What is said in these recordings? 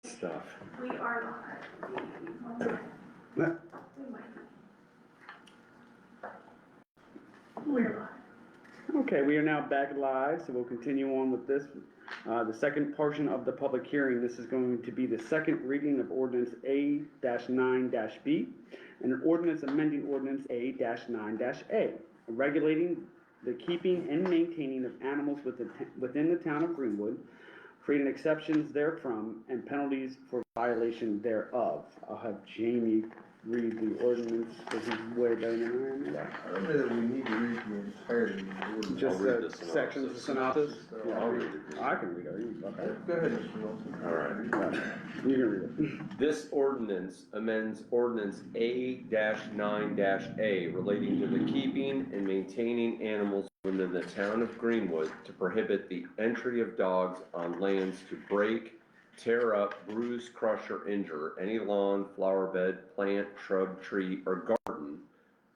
stuff. We are live. We might be. We're live. Okay, we are now back live, so we'll continue on with this. The second portion of the public hearing, this is going to be the second reading of ordinance A-9-B, and an ordinance amending ordinance A-9-A, regulating the keeping and maintaining of animals within the town of Greenwood, creating exceptions therefrom and penalties for violation thereof. I'll have Jamie read the ordinance, because he's way better than I am at that. I don't know that we need to read the entirety of the ordinance. Just read the the synopsis. sections, the synopsis? Yeah, I'll read it. I can read it, okay. Go ahead, Mr. Wilson. All right. You can read it. This ordinance amends ordinance A-9-A relating to the keeping and maintaining animals within the town of Greenwood to prohibit the entry of dogs on lands to break, tear up, bruise, crush, or injure any lawn, flower bed, plant, shrub, tree, or garden,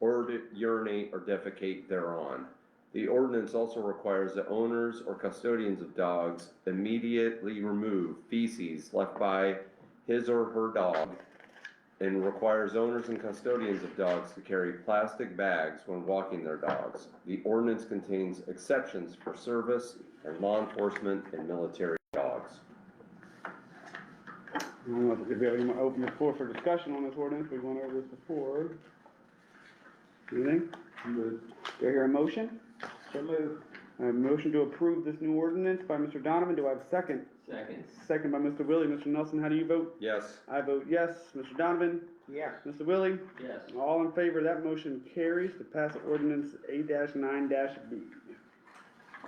or to urinate or defecate thereon. The ordinance also requires that owners or custodians of dogs immediately remove feces left by his or her dog, and requires owners and custodians of dogs to carry plastic bags when walking their dogs. The ordinance contains exceptions for service and law enforcement and military dogs. I don't know if you have any more open the floor for discussion on this ordinance. We went over this before. Anything? Do I hear a motion? So moved. A motion to approve this new ordinance by Mr. Donovan. Do I have a second? Second. Second by Mr. Willie. Mr. Nelson, how do you vote? Yes. I vote yes. Mr. Donovan? Yes. Mr. Willie? Yes. All in favor, that motion carries to pass ordinance A-9-B.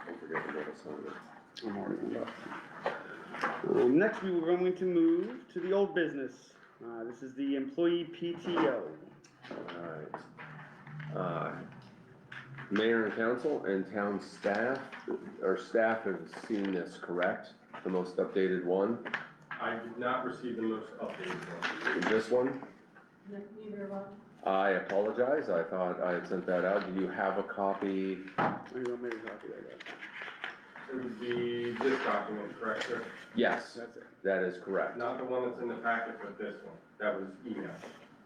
Don't forget the middle sign. I'm already on that. Next, we were going to move to the old business. This is the employee PTO. Alright. Mayor and council and town staff, our staff have seen this, correct? The most updated one? I did not receive the most updated one. This one? Neither of us. I apologize, I thought I had sent that out. Do you have a copy? You don't make a copy of that. It would be this document, correct, sir? Yes, That's it. that is correct. Not the one that's in the packet, but this one. That was email.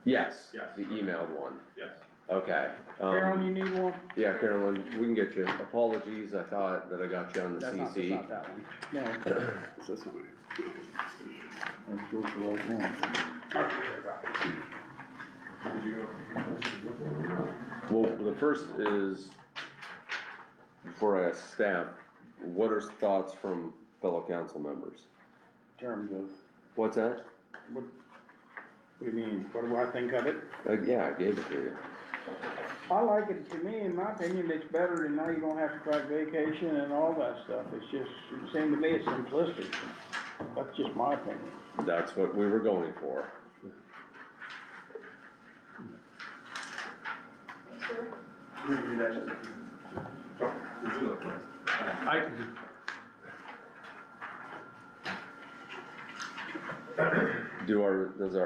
Yes, Yes. the emailed one. Yes. Okay. Carolyn, you need one? Yeah, Carolyn, we can get you. Apologies, I thought that I got you on the That's not CC. that one. No. It's this one. That's just the right one. Well, the first is, before I ask staff, what are thoughts from fellow council members? In terms of, What's that? what do you mean, what do I think of it? Yeah, I gave it to you. I like it, to me, in my opinion, it's better than now you don't have to track vacation and all that stuff. It's just, it seemed to me it's simplistic. That's just my opinion. That's what we were going for.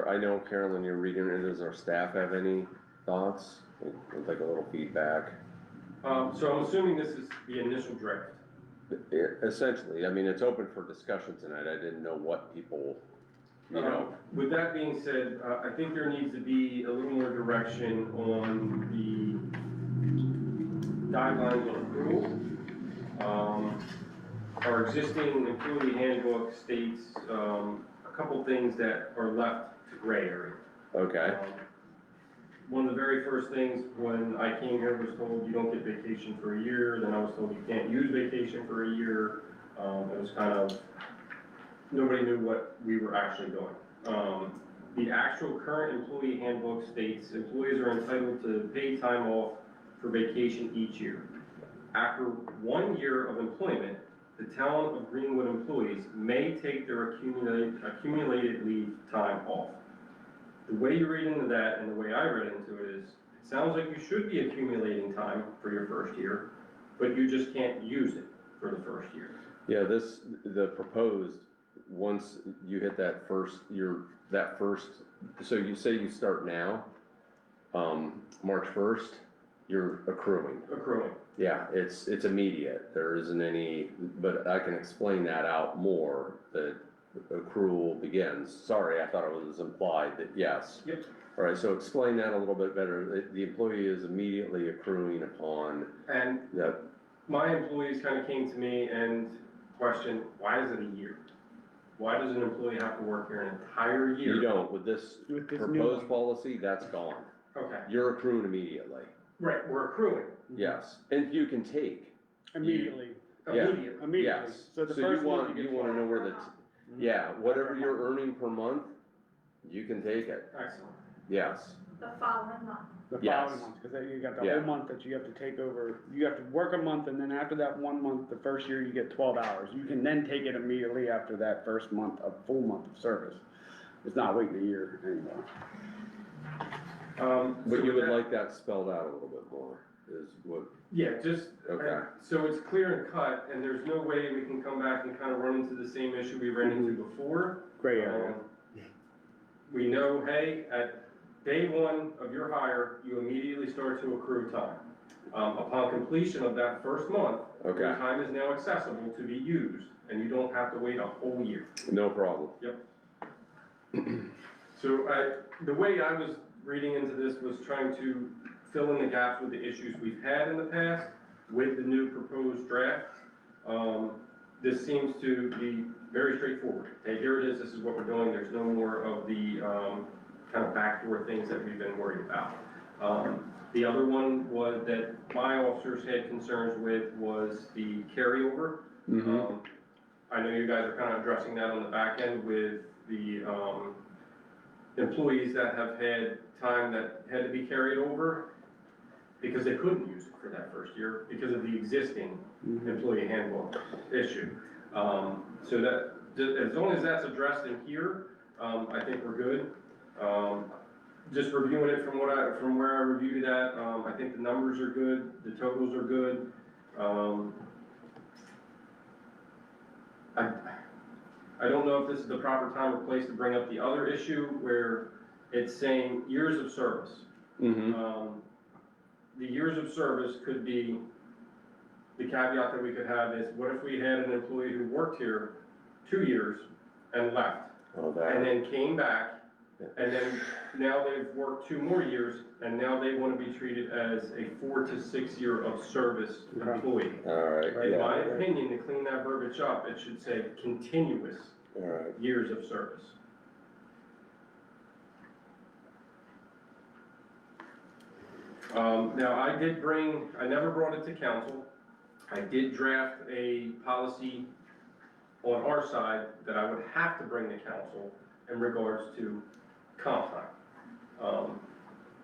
I know Carolyn, you're reading it, does our staff have any thoughts? We'd like a little feedback. So I'm assuming this is the initial draft. Essentially, I mean, it's open for discussion tonight, I didn't know what people, you know. With that being said, I think there needs to be a little more direction on the guidelines on accrual. Our existing employee handbook states, a couple things that are left to gray area. Okay, One of the very first things when I came here was told you don't get vacation for a year, then I was told you can't use vacation for a year. It was kind of, nobody knew what we were actually doing. The actual current employee handbook states employees are entitled to paid time off for vacation each year. After 1 year of employment, the town of Greenwood employees may take their accumulated leave time off. The way you read into that and the way I read into it is, it sounds like you should be accumulating time for your first year, but you just can't use it for the first year. yeah, the proposed, once you hit that first, so you say you start now, March 1st, you're accruing. Accruing. Yeah, it's immediate, there isn't any, but I can explain that out more, that accrual begins. Sorry, I thought it was implied that yes. Yep. All right, so explain that a little bit better. The employee is immediately accruing upon And that. my employees kind of came to me and questioned, why is it a year? Why does an employee have to work here an entire year? You don't, with this With this new proposed one. policy, that's gone. Okay, You're accruing immediately, right, we're accruing yes, and you can take. Immediately, Yeah. immediately. immediately. Yes, So the so first you one want, you you get wanna know where the, yeah, Per whatever you're month. earning per month, you can take it, Excellent. yes. The following month. the Yes. following month, cause then you got the Yeah. whole month that you have to take over, you have to work a month, and then after that 1 month, the first year, you get 12 hours. You can then take it immediately after that first month, a full month of service. It's not waiting a year anymore. But you So would that- like that spelled out a little bit more, is what, Yeah, just, Okay. so it's clear and cut, and there's no way we can come back and kind of run into the same issue we ran into before. Gray area. We know, hey, at day one of your hire, you immediately start to accrue time. Upon completion of that first month, your okay, time is now accessible to be used, and you don't have to wait a whole year. no problem. So the way I was reading into this was trying to fill in the gaps with the issues we've had in the past with the new proposed draft. This seems to be very straightforward. Hey, here it is, this is what we're doing, there's no more of the, kind of backdoor things that we've been worried about. The other one was that my officers had concerns with was the carryover. Mm-hmm, I know you guys are kind of addressing that on the back end with the, employees that have had time that had to be carried over because they couldn't use it for that first year because of the existing employee handbook issue. So that, as long as that's addressed in here, I think we're good. Just reviewing it from where I reviewed it at, I think the numbers are good, the totals are good. I don't know if this is the proper time or place to bring up the other issue where it's saying years of service. mm-hmm, The years of service could be, the caveat that we could have is, what if we had an employee who worked here 2 years and left? oh, And that, then came back, and then now they've worked 2 more years, and now they want to be treated as a 4 to 6 year of service Okay. employee. all right, In yeah, my opinion, to clean that verbiage up, it should say continuous all right. years of service. Now, I never brought it to council. I did draft a policy on our side that I would have to bring to council in regards to comp time.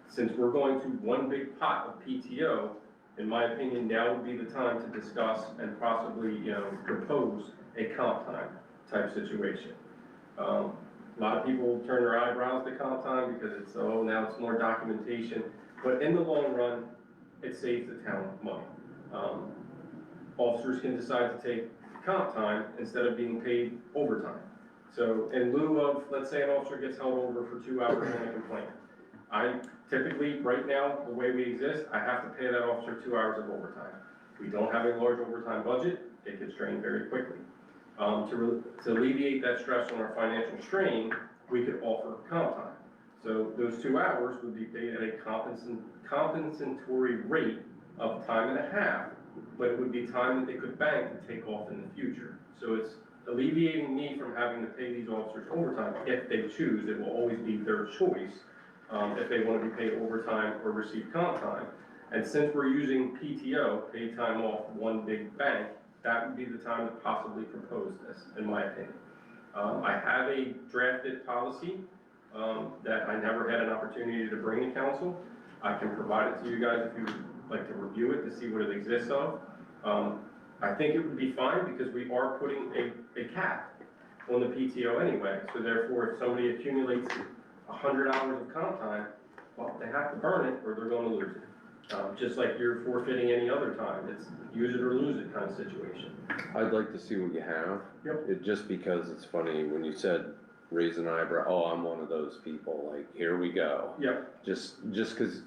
Since we're going to one big pot of PTO, in my opinion, now would be the time to discuss and possibly, propose a comp time type situation. A lot of people turn their eyebrows to comp time because it's, oh, now it's more documentation. But in the long run, it saves the town money. Officers can decide to take comp time instead of being paid overtime. So in lieu of, let's say an officer gets held over for 2 hours on a complaint. I typically, right now, the way we exist, I have to pay that officer 2 hours of overtime. We don't have a large overtime budget, it gets drained very quickly. To alleviate that stress on our financial strain, we could offer comp time. So those 2 hours would be paid at a compensatory rate of time and a half, but it would be time that they could bank to take off in the future. So it's alleviating me from having to pay these officers overtime if they choose. It will always be their choice if they want to be paid overtime or receive comp time. And since we're using PTO, paid time off, one big bank, that would be the time to possibly propose this, in my opinion. I have a drafted policy that I never had an opportunity to bring to council. I can provide it to you guys if you would like to review it to see what it exists of. I think it would be fine because we are putting a cap on the PTO anyway. So therefore, if somebody accumulates 100 hours of comp time, well, they have to burn it or they're going to lose it. Just like you're forfeiting any other time. It's use it or lose it kind of situation. I'd like to see what you have. Yep. It, just because it's funny, when you said raise an eyebrow, oh, I'm one of those people, like, here we go. Yep. Just cause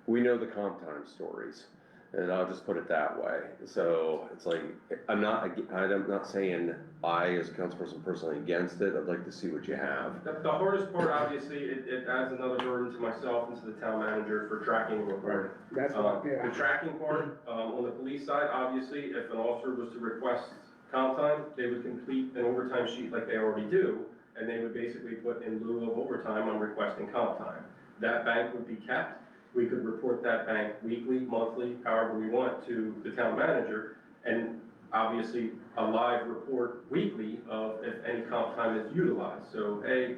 we know the comp time stories. And I'll just put it that way. So it's like, I'm not saying I, as a councilperson, personally against it. I'd like to see what you have. The hardest part, obviously, it adds another burden to myself and to the town manager for tracking and reporting. That's what, The yeah. tracking part, on the police side, obviously, if an officer was to request comp time, they would complete an overtime sheet like they already do, and they would basically put in lieu of overtime on requesting comp time. That bank would be kept. We could report that bank weekly, monthly, however we want to the town manager, and obviously a live report weekly of if any comp time is utilized. So, hey,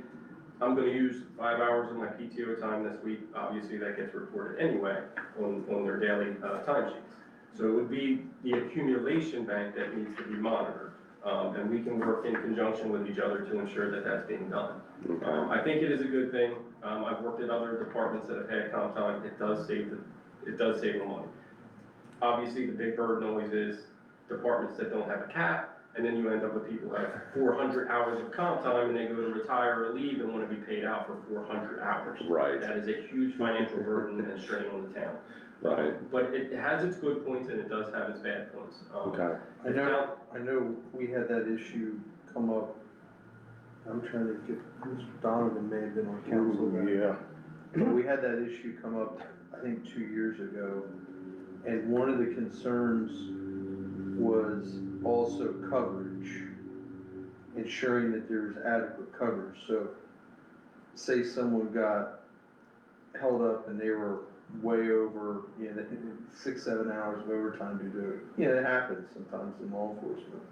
I'm gonna use 5 hours of my PTO time this week, obviously that gets reported anyway on their daily time sheets. So it would be the accumulation bank that needs to be monitored, and we can work in conjunction with each other to ensure that that's being done. I think it is a good thing. I've worked at other departments that have had comp time. It does save the money. Obviously, the big burden always is departments that don't have a cap, and then you end up with people who have 400 hours of comp time, and they go to retire or leave and want to be paid out for 400 hours. Right. That is a huge financial burden and strain on the town. Right. But it has its good points and it does have its bad points. Okay. I know we had that issue come up. I'm trying to get, Mr. Donovan may have been on council. Yeah. But we had that issue come up, I think, 2 years ago. And one of the concerns was also coverage, ensuring that there's adequate coverage. So say someone got held up and they were way over, 6, 7 hours of overtime to do it. It happens sometimes in law enforcement.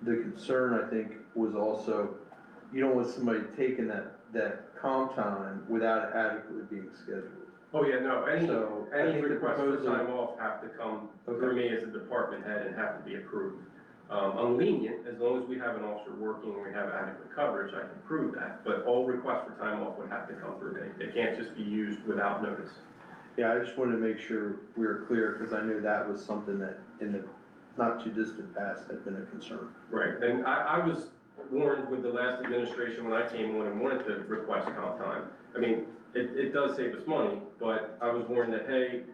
The concern, I think, was also, you don't want somebody taking that comp time without it adequately being scheduled. Oh, yeah, no, So, I any think the requests for proposal- time off have to come Okay. through me as a department head and have to be approved. I'm lenient, as long as we have an officer working and we have adequate coverage, I can prove that, but all requests for time off would have to come through me. They can't just be used without notice. Yeah, I just wanted to make sure we were clear, because I knew that was something that in the not too distant past had been a concern. Right, and I was warned with the last administration when I came on and wanted to request comp time. I mean, it does save us money, but I was warned that, hey,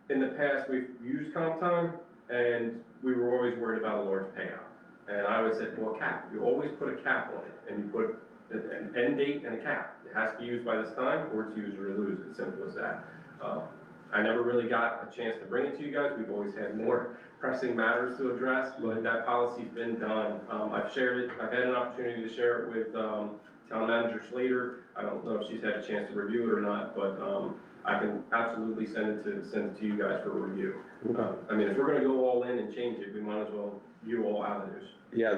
in the past, we've used comp time, and we were always worried about a large payout. And I always said, well, cap, you always put a cap on it, and you put an end date and a cap. It has to be used by this time, or it's use it or lose it, simple as that. I never really got a chance to bring it to you guys, we've always had more pressing matters to address, but that policy's been done. I've shared it, I've had an opportunity to share it with, Town Manager Slater. I don't know if she's had a chance to review it or not, but, I can absolutely send it to you guys for review. I mean, if we're gonna go all in and change it, we might as well view all avenues. Yeah,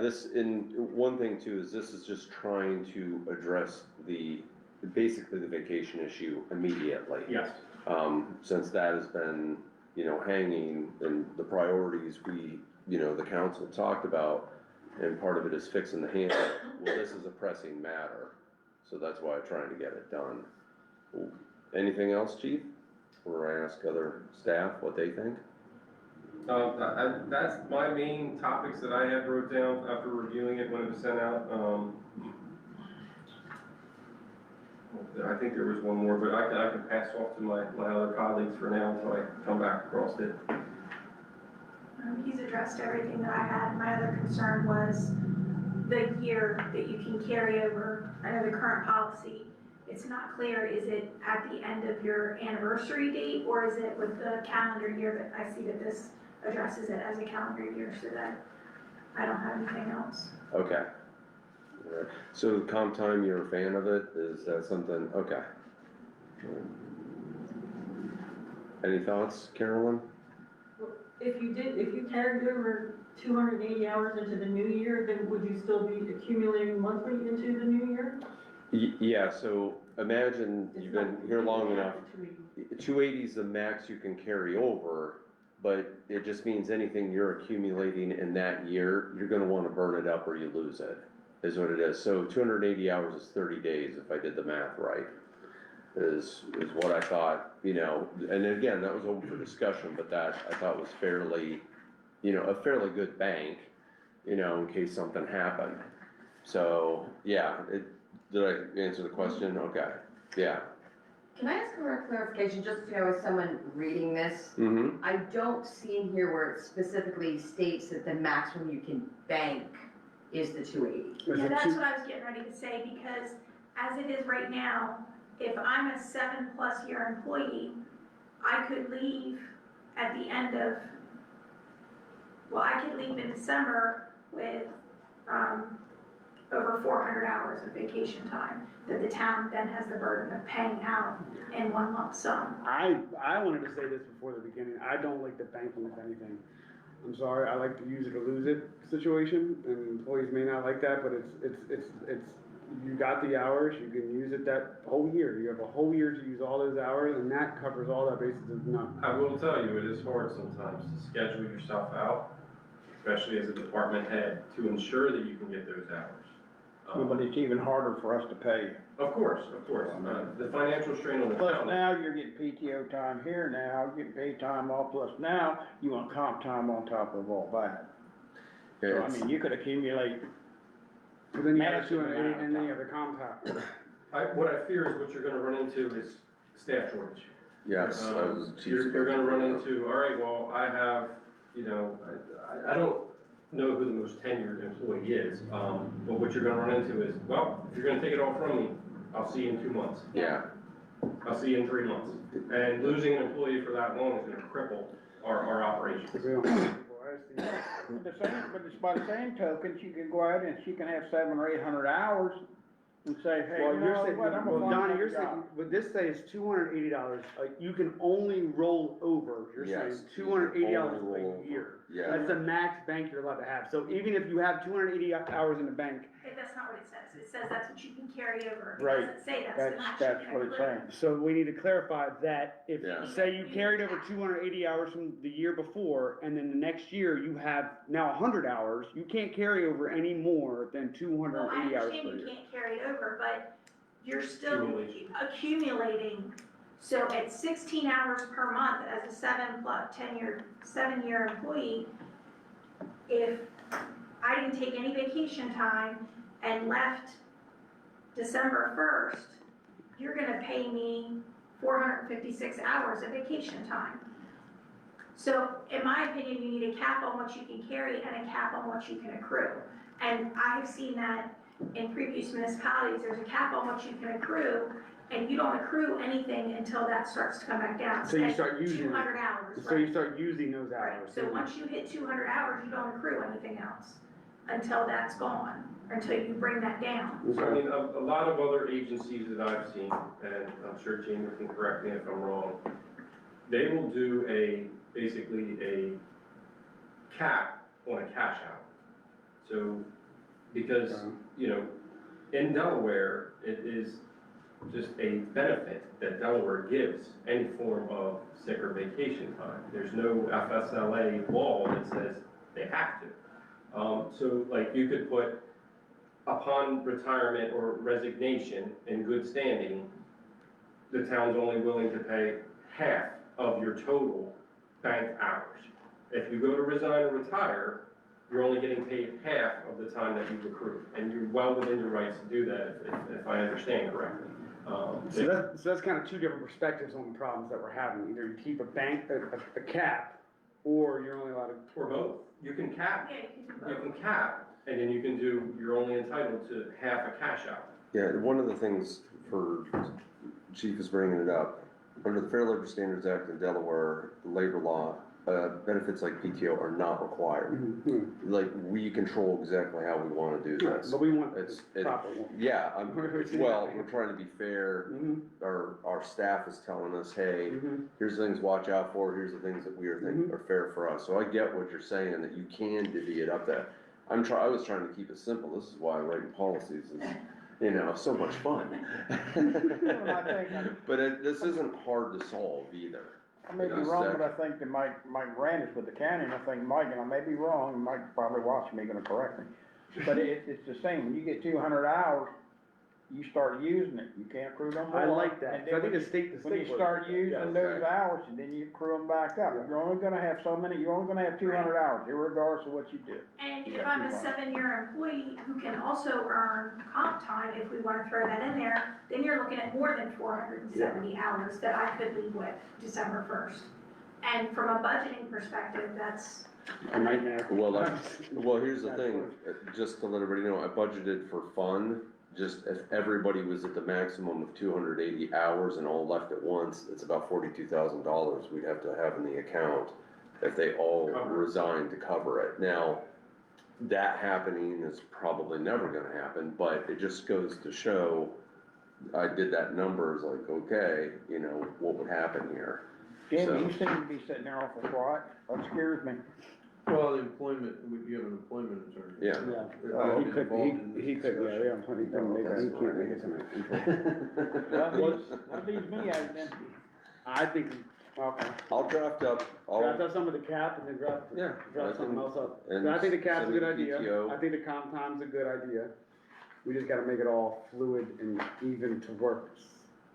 one thing too, is this is just trying to address basically the vacation issue immediately. Yes. Since that has been, hanging and the priorities the council talked about, and part of it is fixing the handbook. Well, this is a pressing matter, so that's why I'm trying to get it done. Anything else, chief? Or I ask other staff what they think? That's my main topics that I had wrote down after reviewing it when it was sent out. I think there was one more, but I can pass off to my other colleagues for now until I come back across it. He's addressed everything that I had. My other concern was the year that you can carry over. I know the current policy, it's not clear, is it at the end of your anniversary date, or is it with the calendar year? But I see that this addresses it as a calendar year, so that I don't have anything else. Okay. Alright. So comp time, you're a fan of it? Is that something, okay. Any thoughts, Carolyn? If you carried over 280 hours into the new year, then would you still be accumulating monthly into the new year? Yeah, so imagine you've been here long enough. 280 is the max you can carry over, but it just means anything you're accumulating in that year, you're gonna wanna burn it up or you lose it, is what it is. So 280 hours is 30 days, if I did the math right, is what I thought, and again, that was open for discussion, but that I thought was fairly, a fairly good bank, in case something happened. So, yeah, did I answer the question? Okay, yeah. Can I ask for a clarification, just, as someone reading this? Mm-hmm. I don't see in here where it specifically states that the maximum you can bank is the 280. Is Yeah, it that's two- what I was getting ready to say, because as it is right now, if I'm a 7+ year employee, I could leave at the end of, well, I could leave in December with, over 400 hours of vacation time that the town then has the burden of paying out in one lump sum. I wanted to say this before the beginning, I don't like the banking with anything. I'm sorry, I like to use it or lose it situation, and employees may not like that, but it's, you got the hours, you can use it that whole year, you have a whole year to use all those hours, and that covers all that basis of none. I will tell you, it is hard sometimes to schedule yourself out, especially as a department head, to ensure that you can get those hours. But it's even harder for us to pay. Of course, the financial strain on the Plus town. now you're getting PTO time here now, getting paid time off, plus now you want comp time on top of all that. So, I mean, you could accumulate, But then you have Massive 280, amount of and then you have the compact. What I fear is what you're gonna run into is staff shortage. Yes, I was. You're gonna run into, all right, well, I have, I don't know who the most tenured employee is, but what you're gonna run into is, well, if you're gonna take it all from me, I'll see you in 2 months, Yeah, I'll see you in 3 months. And losing an employee for that long is gonna cripple our operations. If we don't have people, I see. but it's by the same token, she can go out and she can have 700 or 800 hours and say, hey, Well, you you're know saying, what, I'm well, gonna Donnie, find you're another saying, job. what this say is $280, you can only roll over, you're saying Yes, you can $280 only roll a over. year. yeah. That's the max bank you're allowed to have, so even if you have 280 hours in the bank, Hey, that's not what it says, it says that's what you can carry over, it Right. doesn't say that's the max you That's can what it's accrue. saying. so we need to clarify that if, Yeah. say you carried over 280 hours from the year before, and then the next year you have now 100 hours, you can't carry over any more than Well, I 280 hours per understand you year. can't carry it over, but you're still Accumulation. accumulating. So at 16 hours per month as a 7-year employee, if I didn't take any vacation time and left December 1st, you're gonna pay me 456 hours of vacation time. So in my opinion, you need a cap on what you can carry and a cap on what you can accrue. And I have seen that in previous municipalities, there's a cap on what you can accrue, and you don't accrue anything until that starts to come back down. So you Say start using it. 200 hours, So you right? start using those Right, hours. so once you hit 200 hours, you don't accrue anything else until that's gone, or until you bring that down. I mean, a lot of other agencies that I've seen, and I'm sure Jamie can correct me if I'm wrong, they will do basically a cap on a cash out. So, because, in Delaware, it is just a benefit that Delaware gives any form of sick or vacation time. There's no FSLA law that says they have to. So like you could put upon retirement or resignation in good standing, the town's only willing to pay half of your total bank hours. If you go to resign or retire, you're only getting paid half of the time that you've accrued, and you're well within your rights to do that, if I understand correctly. So that's kind of two different perspectives on the problems that we're having. Either you keep a cap, or you're only allowed to. Or both. You can cap, Yeah, you can do you both. can cap, and then you can do, you're only entitled to half a cash out. Yeah, one of the things for, Chief is bringing it up, under the Fair Labor Standards Act in Delaware, labor law, benefits like PTO are not required. Like, we control exactly how we wanna do this. But we want the It's, proper one. yeah, well, we're trying to be fair, Mhm, our staff is telling us, hey, mhm. here's the things to watch out for, here's the things that we are thinking are fair for us. So I get what you're saying, that you can divvy it up there. I was trying to keep it simple, this is why writing policies is, so much fun. But this isn't hard to solve either. I may be wrong, but I think that Mike Randis with the county, and I think Mike, and I may be wrong, Mike probably watching me, gonna correct me. But it's the same, when you get 200 hours, you start using it, you can't accrue no more. I like that, And 'cause I then think the state. when you start using those hours, and then you accrue them back up, you're only gonna have so many, you're only gonna have 200 hours, irregardless of what you do. And You if got I'm a 200. 7-year employee who can also earn comp time, if we wanna throw that in there, then you're looking at more than 470 hours that I could leave with December 1st. And from a budgeting perspective, that's A nightmare. Well, here's the thing, just to let everybody know, I budgeted for fun, just if everybody was at the maximum of 280 hours and all left at once, it's about $42,000 we'd have to have in the account if they all resigned to cover it. Now, that happening is probably never gonna happen, but it just goes to show, I did that numbers like, okay, you know, what would happen here? Jamie, you seem to be sitting there awful quiet, that scares me. Well, the employment, you have an employment attorney. Yeah. He could, he could, yeah, he couldn't make it, he can't make it tonight. That leaves me out then. I think, okay. I'll draft up, Draft up some of the cap and then draft yeah. draft something else up. And I think the cap's a send good me the idea, PTO. I think the comp time's a good idea. We just gotta make it all fluid and even to work.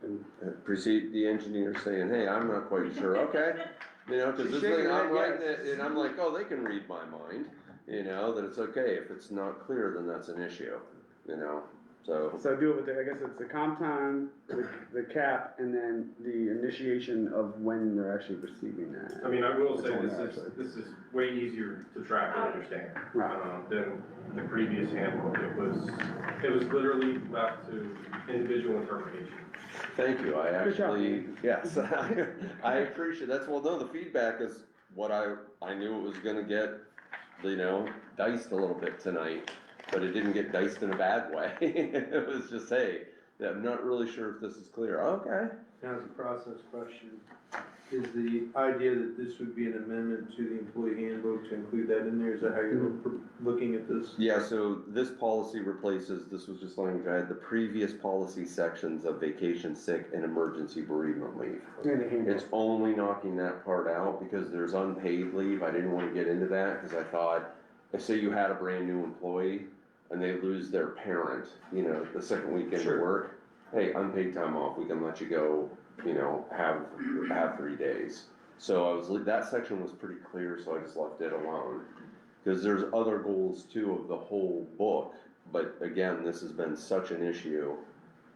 And Precede the engineer saying, hey, I'm not quite sure, okay. You know, cause She's this shaking thing, her I'm head, writing yes. it, and I'm like, oh, they can read my mind, you know, that it's okay, if it's not clear, then that's an issue, you know, so. So do it with the, I guess it's the comp time, the cap, and then the initiation of when they're actually receiving that. I mean, I will It's say on this there, is, actually. this is way easier to track and understand, Right. than the previous handbook. It was literally left to individual interpretation. Thank you, I Good job, actually, yes, I appreciate, that's, well, no, the feedback is what I knew it was gonna get, you know, diced a little bit tonight, but it didn't get diced in a bad way. It was just, hey, I'm not really sure if this is clear, okay. Now, as a process question, is the idea that this would be an amendment to the employee handbook to include that in there? Is that how you're looking at this? Yeah, so this policy replaces, this was just language, I had the previous policy sections of vacation, sick, and emergency bereavement leave. In the handbook. It's only knocking that part out because there's unpaid leave, I didn't wanna get into that, cause I thought, if say you had a brand new employee and they lose their parent, you know, the second weekend of Sure. work, hey, unpaid time off, we can let you go, you know, have 3 days. So that section was pretty clear, so I just left it alone. Cause there's other goals too of the whole book, but again, this has been such an issue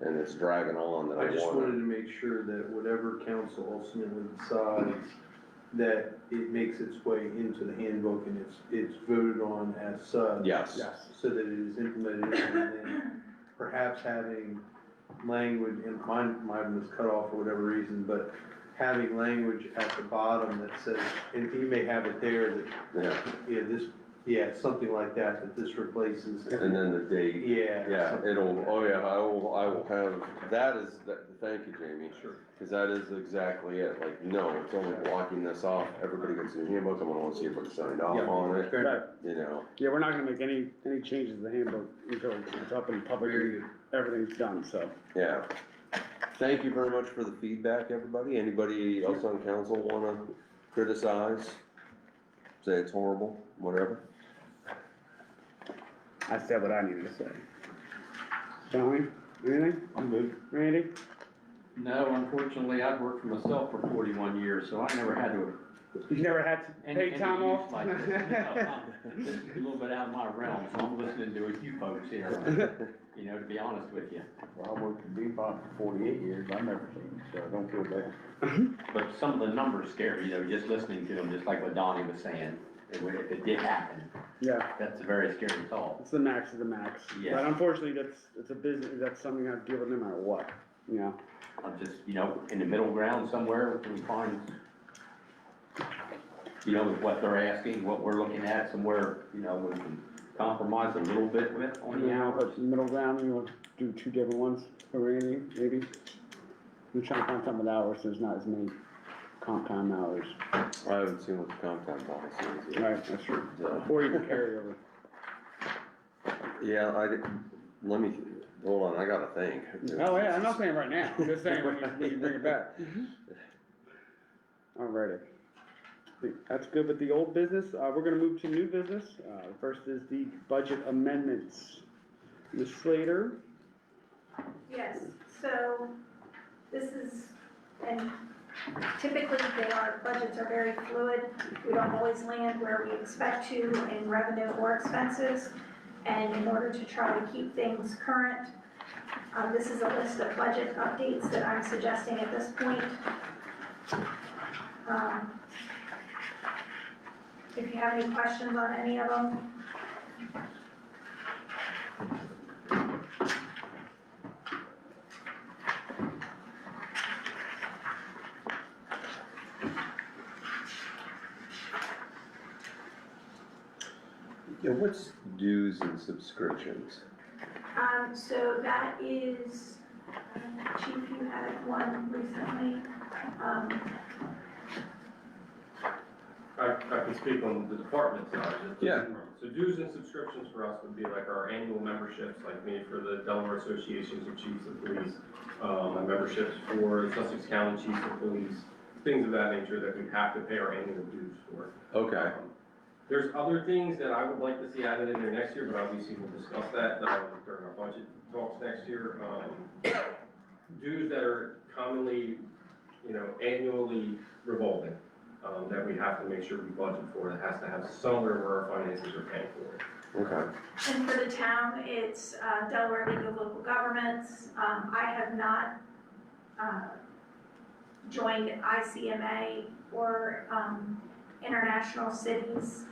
and it's dragging on that I I just wanted wanna. to make sure that whatever council ultimately decides, that it makes its way into the handbook and it's voted on as such. Yes, Yes. So that it is implemented, and then perhaps having language, and mine was cut off for whatever reason, but having language at the bottom that says, and you may have it there, that, yeah, something like that, that this replaces. and then the date. Yeah. Yeah, it'll, oh yeah, I will have, thank you, Jamie. Sure. Cause that is exactly it, like, no, it's only blocking this off, everybody gets the handbook, I'm gonna wanna see everybody signed off Yeah. on it, Right. you know. Yeah, we're not gonna make any changes to the handbook until it's up in public, and everything's done, so. Yeah. Thank you very much for the feedback, everybody. Anybody else on council wanna criticize? Say it's horrible, whatever? I said what I needed to say. Johnny, anything? I'm good. Randy? No, unfortunately, I've worked for myself for 41 years, so I never had to. You never had to any take time use off? like this. No, this is a little bit out of my realm, so I'm listening to you folks here, you know, to be honest with you. Well, I worked at Bebop for 48 years, I've never seen it, so I don't feel bad. But some of the numbers scare me, you know, just listening to them, just like what Donnie was saying. If it did happen, Yeah, that's a very scary thought. it's the max of the max. Yes. But unfortunately, it's a business, that's something I deal with no matter what, you know? I'm just, you know, in the middle ground somewhere, we find, you know, with what they're asking, what we're looking at, somewhere, you know, we can compromise a little bit with on the hours. But middle ground, you want to do two different ones for Randy, maybe? We're trying to find something with hours, there's not as many comp time hours. I haven't seen what the comp time policy is yet. Right, that's true. So, Or even carry over. yeah, let me, hold on, I gotta think. Oh, yeah, I'm not saying right now, I'm just saying when you bring it back. Alrighty. That's good with the old business, we're gonna move to new business, first is the budget amendments. Ms. Slater, Yes, so this is, and typically our budgets are very fluid. We don't always land where we expect to in revenue or expenses. And in order to try to keep things current, this is a list of budget updates that I'm suggesting at this point. If you have any questions on any of them. Yeah, what's dues and subscriptions? So that is, Chief, you had one recently. I can speak on the department side. Yeah. So dues and subscriptions for us would be like our annual memberships, like me for the Delaware Associations of Chiefs of Police, my memberships for the Sussex County Chiefs of Police, things of that nature that we have to pay our annual dues for. Okay, There's other things that I would like to see added in there next year, but obviously we'll discuss that during our budget talks next year. Dues that are commonly, annually revolving, that we have to make sure we budget for, that has to have somewhere where our finances are paying for it. okay. And for the town, it's Delaware League of Local Governments. I have not joined ICMA or International Cities.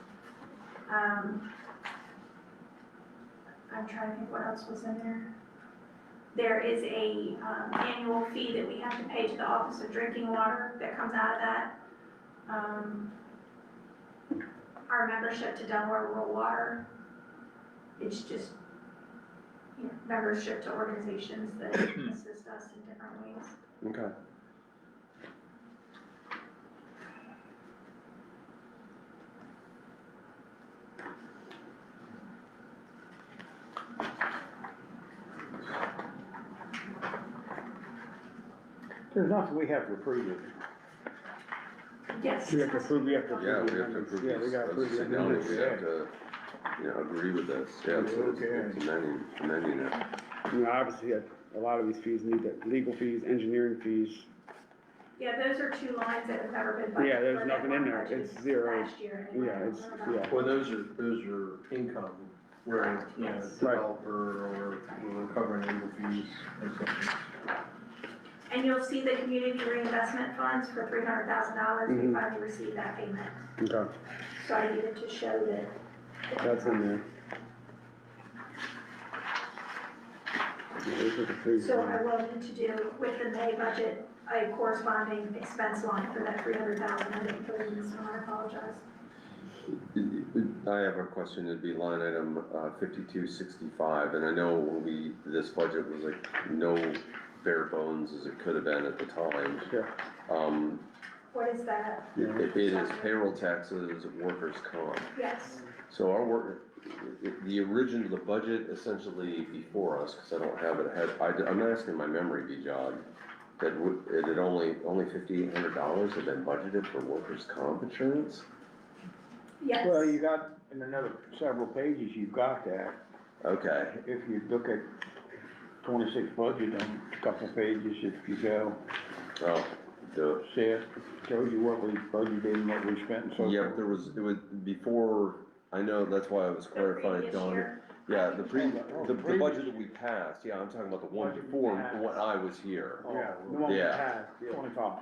I'm trying to think what else was in there. There is a annual fee that we have to pay to the Office of Drinking Water that comes out of that. Our membership to Delaware Rural Water, it's just, membership to organizations that assist us in different ways. Okay. There's nothing we have to approve it. Yes. We have to approve, Yeah, we have to approve Yeah, this. we gotta approve the Not only amendments. we have to, agree with this, yeah, it's amending it. Obviously, a lot of these fees need that, legal fees, engineering fees. Yeah, those are two lines that have never been budgeted. Yeah, there's for that nothing in were there. budgeted It's zero. Last year anyway. Yeah, it's, yeah. Well, those are income, where, developer or we're recovering legal fees or something. And you'll see the community reinvestment funds for $300,000, we Mhm. finally received that payment. Okay, So I needed to show that. that's in there. Yeah, those are the three. So I will need to do with the May budget, a corresponding expense line for that 300,000, I didn't put it in, so I apologize. I have a question, it'd be line item 5265, and I know when this budget was like no bare bones as it could have been at the time. Sure. What is that? It is payroll taxes, workers' comp. Yes, So the budget essentially before us, because I don't have it ahead, I'm asking my memory be jogged, that it had only $5,800 had been budgeted for workers' comp insurance? yes. Well, you got, in another several pages, you've got that. Okay, If you look at 26 budget on a couple pages, if you go, oh, see it, shows you what we budgeted and what we spent and so forth. yeah, but it was before, I know, that's why I was The clarifying, previous Don. year. Yeah, the previous- budget that we passed, yeah, I'm talking about the one Budget we before, passed. when I was here. Yeah, the one we Yeah. passed, yeah. 25.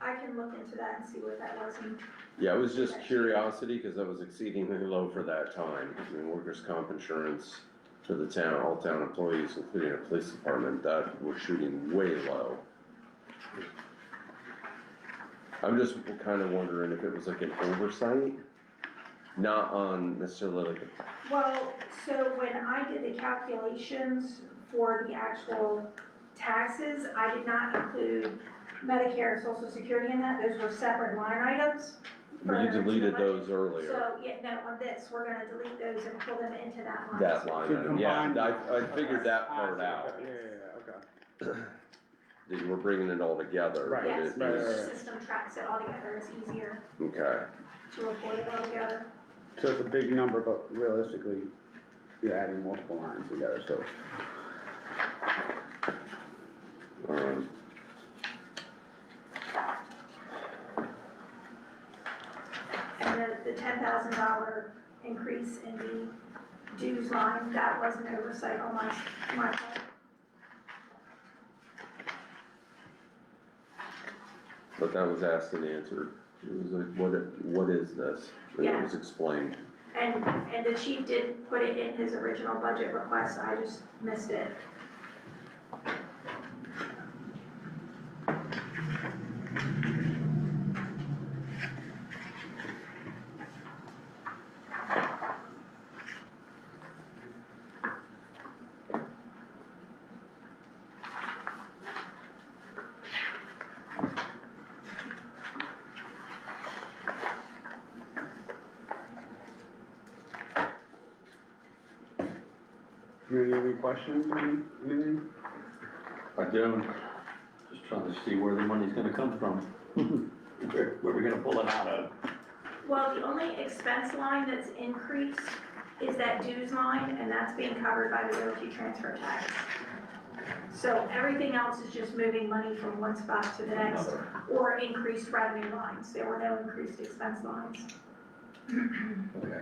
I can look into that and see what that was. And Yeah, it was just curiosity, because that was exceedingly low for that time. I mean, workers' comp insurance for the town, all town employees, including the police department, that was shooting way low. I'm just kind of wondering if it was like an oversight, not on necessarily like, Well, so when I did the calculations for the actual taxes, I did not include Medicare and Social Security in that, those were separate line items. but you further to the deleted budget. those earlier, So, yeah, no, on this, we're gonna delete those and pull them into that line. that line To item, yeah, combine I figured that part out, Yeah, okay. that you were bringing it all together. Right. but Yes, it the was- system tracks it all together, it's easier Okay, to report it all together. So it's a big number, but realistically, you're adding multiple lines together, so. $10,000 increase in the dues line, that was an oversight on my part. But that was asked and answered. It was like, what is this? And it was explained. And the chief did put it in his original budget request, I just missed it. Any questions, anything? I don't, just trying to see where the money's gonna come from. Where we're gonna pull it out of. Well, the only expense line that's increased is that dues line, and that's being covered by the realty transfer tax. So everything else is just moving money from one spot to the next, or increased revenue lines. There were no increased expense lines. Okay.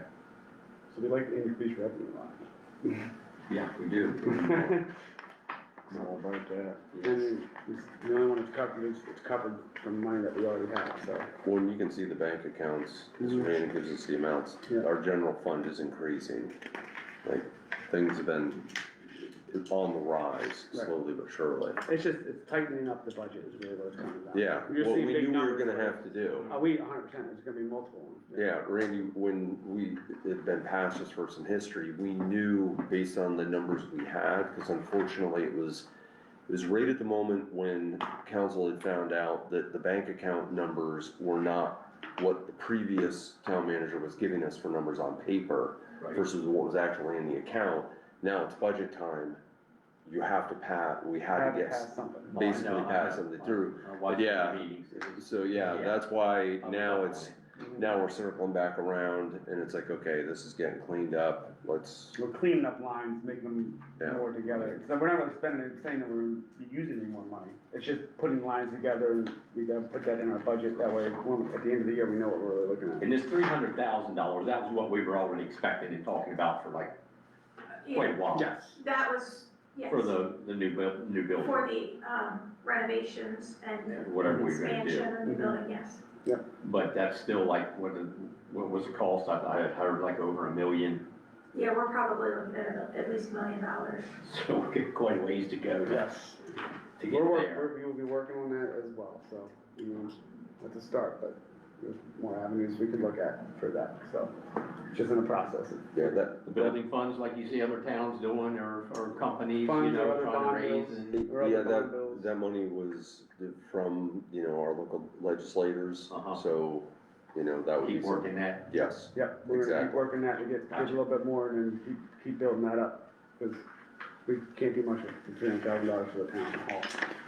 So we like to increase revenue line. Yeah, we do. All about that. And the only one that's covered is, it's covered from money that we already have, so. When you can see the bank accounts, because Mhm. Randy gives us the amounts, Yeah. our general fund is increasing. Like, things have been on the rise, Right. slowly but surely. It's just, it's tightening up the budget is really what it's coming down. Yeah, We're just what seeing we big knew we were numbers gonna for- have to do. We, 100%, there's gonna be multiple ones. Yeah, Randy, when we, it had been passed just for some history, we knew based on the numbers we had, because unfortunately it was right at the moment when council had found out that the bank account numbers were not what the previous town manager was giving us for numbers on paper Right. versus what was actually in the account. Now it's budget time, you have to we had Have to to get, pass something. basically pass something through. I watched yeah. the meetings. So yeah, Yeah. that's why I was now that it's, way. now we're circling back around and it's like, okay, this is getting cleaned up, let's, We're cleaning up lines, making them Yeah. more together. So we're not really spending, saying that we're gonna be using any more money. It's just putting lines together and we gotta put that in our budget. That way, when, at the end of the year, we know what we're really looking at. And this $300,000, that was what we were already expecting and talking about for like quite a while. Yes. That was, yes, For the new building. for the renovations and Whatever we're gonna do. expansion of the building, yes. But that's still like, what was the cost? I had heard like over $1 million, Yeah, we're probably looking at least $1 million. so we got quite a ways to go Yes. to get there. We will be working on that as well, so, you know, that's a start, but there's more avenues we could look at for that, so, just in the process. yeah, that, The building funds, like you see other towns doing, or companies, you Funds or know, other trying to bond raise bills. and. Or other yeah, bond bills. that money was from, you know, our local legislators, Uh-huh. so, you know, that would be. Keep working that. Yes, Yep, we're gonna keep Exactly. working that to get a little bit more and then keep building that up, because we can't do much with $300,000 for the town hall.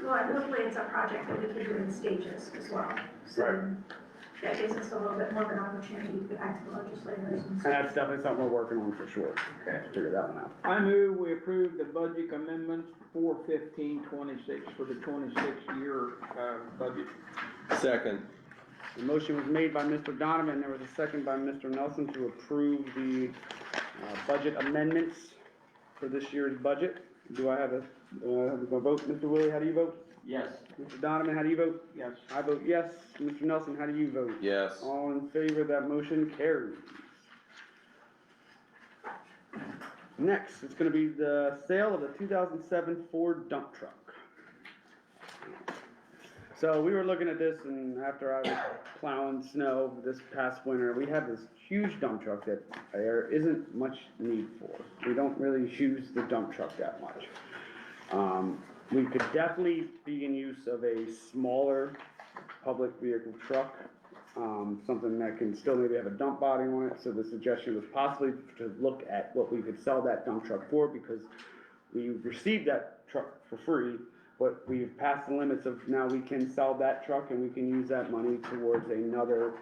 Well, and hopefully it's a project that we can do in stages as well. So that gives us a little bit more of an opportunity to get back to the legislators and And stuff. that's definitely something we're working on for sure, Okay. figure that one out. I move we approve the budget amendments for 15-26 for the 26-year, budget. second, The motion was made by Mr. Donovan, there was a second by Mr. Nelson to approve the, budget amendments for this year's budget. Do I have a vote? Mr. Willie, how do you vote? Yes. Mr. Donovan, how do you vote? Yes. I vote yes. Mr. Nelson, how do you vote? yes, All in favor, that motion carries. Next, it's gonna be the sale of the 2007 Ford dump truck. So we were looking at this, and after I was plowing snow this past winter, we have this huge dump truck that there isn't much need for. We don't really use the dump truck that much. We could definitely be in use of a smaller public vehicle truck, something that can still maybe have a dump body on it. So the suggestion was possibly to look at what we could sell that dump truck for, because we received that truck for free, but we've passed the limits of now we can sell that truck and we can use that money towards another,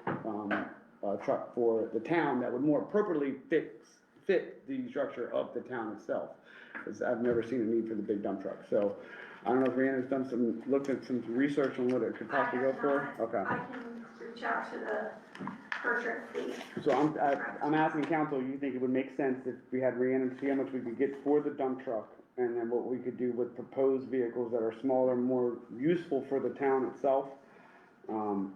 truck for the town that would more appropriately fit the structure of the town itself. Because I've never seen a need for the big dump truck, so I don't know if Rhiannon's looked at some research on what it could possibly go for, okay. I can reach out to the per trip fee. So I'm asking council, you think it would make sense if we had Rhiannon see how much we could get for the dump truck, and then what we could do with proposed vehicles that are smaller, more useful for the town itself?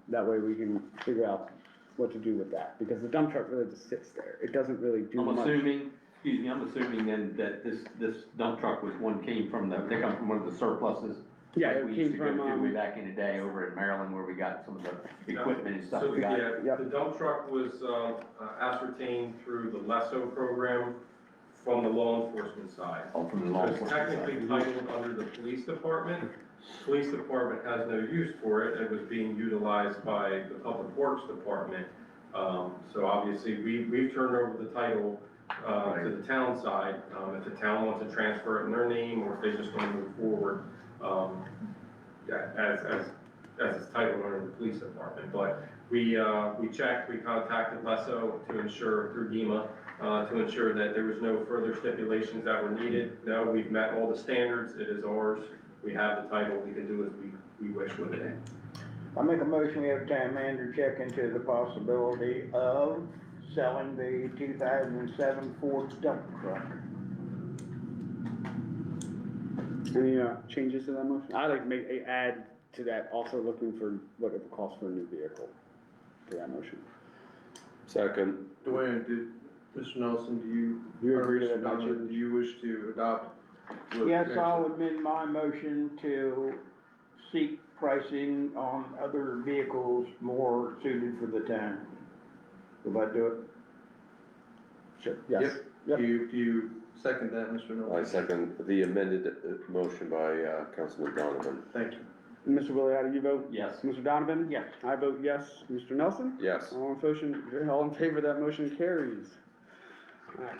That way we can figure out what to do with that, because the dump truck really just sits there, it doesn't really do I'm much. I'm assuming then that this dump truck was they come from one of the surpluses. Yeah, like it we came used to go from, to way back in the day over in Maryland where we got some of the equipment and stuff So, we got. yeah, Yep. the dump truck was, ascertained through the LESO program from the law enforcement side. All from the law It's enforcement technically side. titled under the police department. Police department has no use for it. It was being utilized by the public works department. So obviously, we've turned over the title, to the town side. If the town wants to transfer it in their name, or if they just want to move forward, as it's titled under the police department. But we checked, we contacted LESO to ensure, through DEMA, to ensure that there was no further stipulations that were needed. No, we've met all the standards, it is ours, we have the title, we can do as we wish with it. I make a motion, we have town manager check into the possibility of selling the 2007 Ford dump truck. any, changes to that motion? I'd like to add to that, also looking for what it would cost for a new vehicle to that motion. Second, Dwayne, Mr. Nelson, do you? You agree to that Mr. Donovan, motion? Do you wish to adopt? what Yes, Jason- I'll amend my motion to seek pricing on other vehicles more suited for the town. Will that do it? Sure, yes. Yep. Do you second that, Mr. I Nelson? second the amended motion by Councilman Donovan. Thank you. Mr. Willie, how do you vote? Yes. Mr. Donovan? Yes. I vote yes. Mr. Nelson? Yes. All in favor, that motion carries.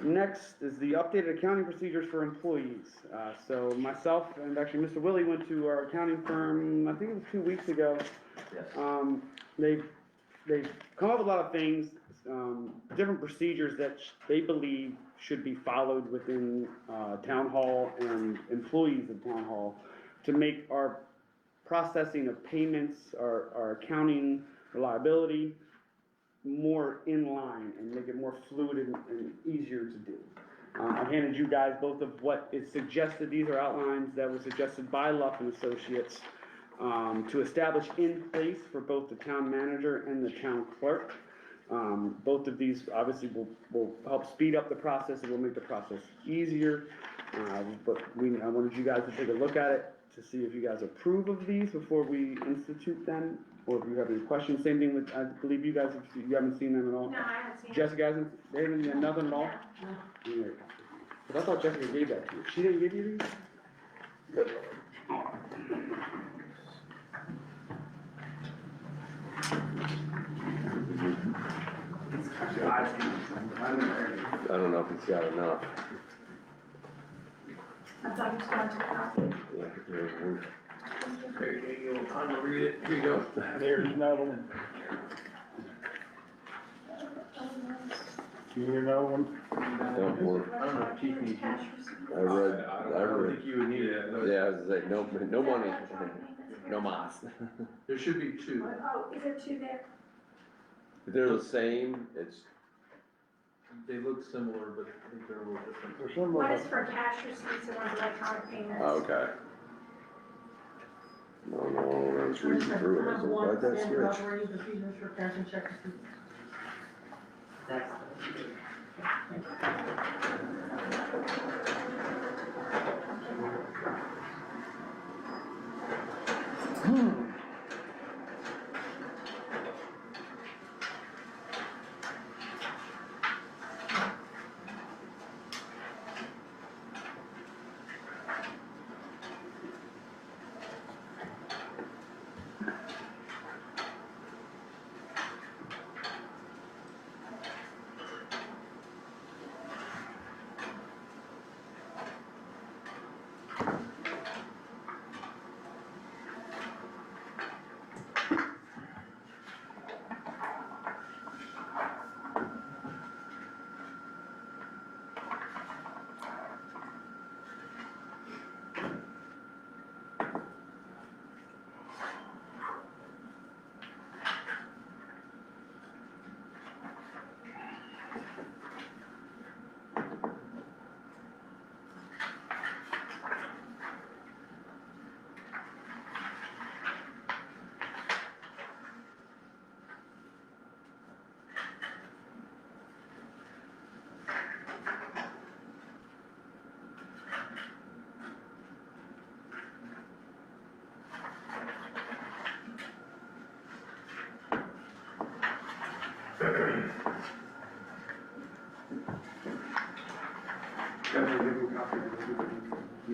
Next is the updated accounting procedures for employees. So myself and actually Mr. Willie went to our accounting firm, I think it was 2 weeks ago. Yes. They've come up with a lot of things, different procedures that they believe should be followed within, town hall and employees of town hall to make our processing of payments, our accounting reliability more in line and make it more fluid and easier to do. I handed you guys both of what is suggested, these are outlines that were suggested by Luff and Associates to establish in place for both the town manager and the town clerk. Both of these obviously will help speed up the process, it will make the process easier. But I wanted you guys to take a look at it to see if you guys approve of these before we institute them, or if you have any questions. Same thing with, I believe you haven't seen them at all. No, I haven't seen it. Jessica hasn't, they haven't seen nothing at all? Yeah. But I thought Jessica gave that to you. She didn't give you these? Good. I don't know if he's got enough. I thought you was going to copy. Yeah, There you go, time to read it, here you go. There's another one. You hear another one? Don't worry. I don't know if Chief needs Cash these. receipt. I read, I I don't read, think you would need it. yeah, I was gonna say, no money, no mas. There should be two. Oh, is there two there? They're the same, it's, They look similar, but I think they're a little different. There's some One of is for cash receipts and one's electronic payments. okay. No, I was reading through it, I was like, why'd that Standard switch? operating procedures for cash and check receipts.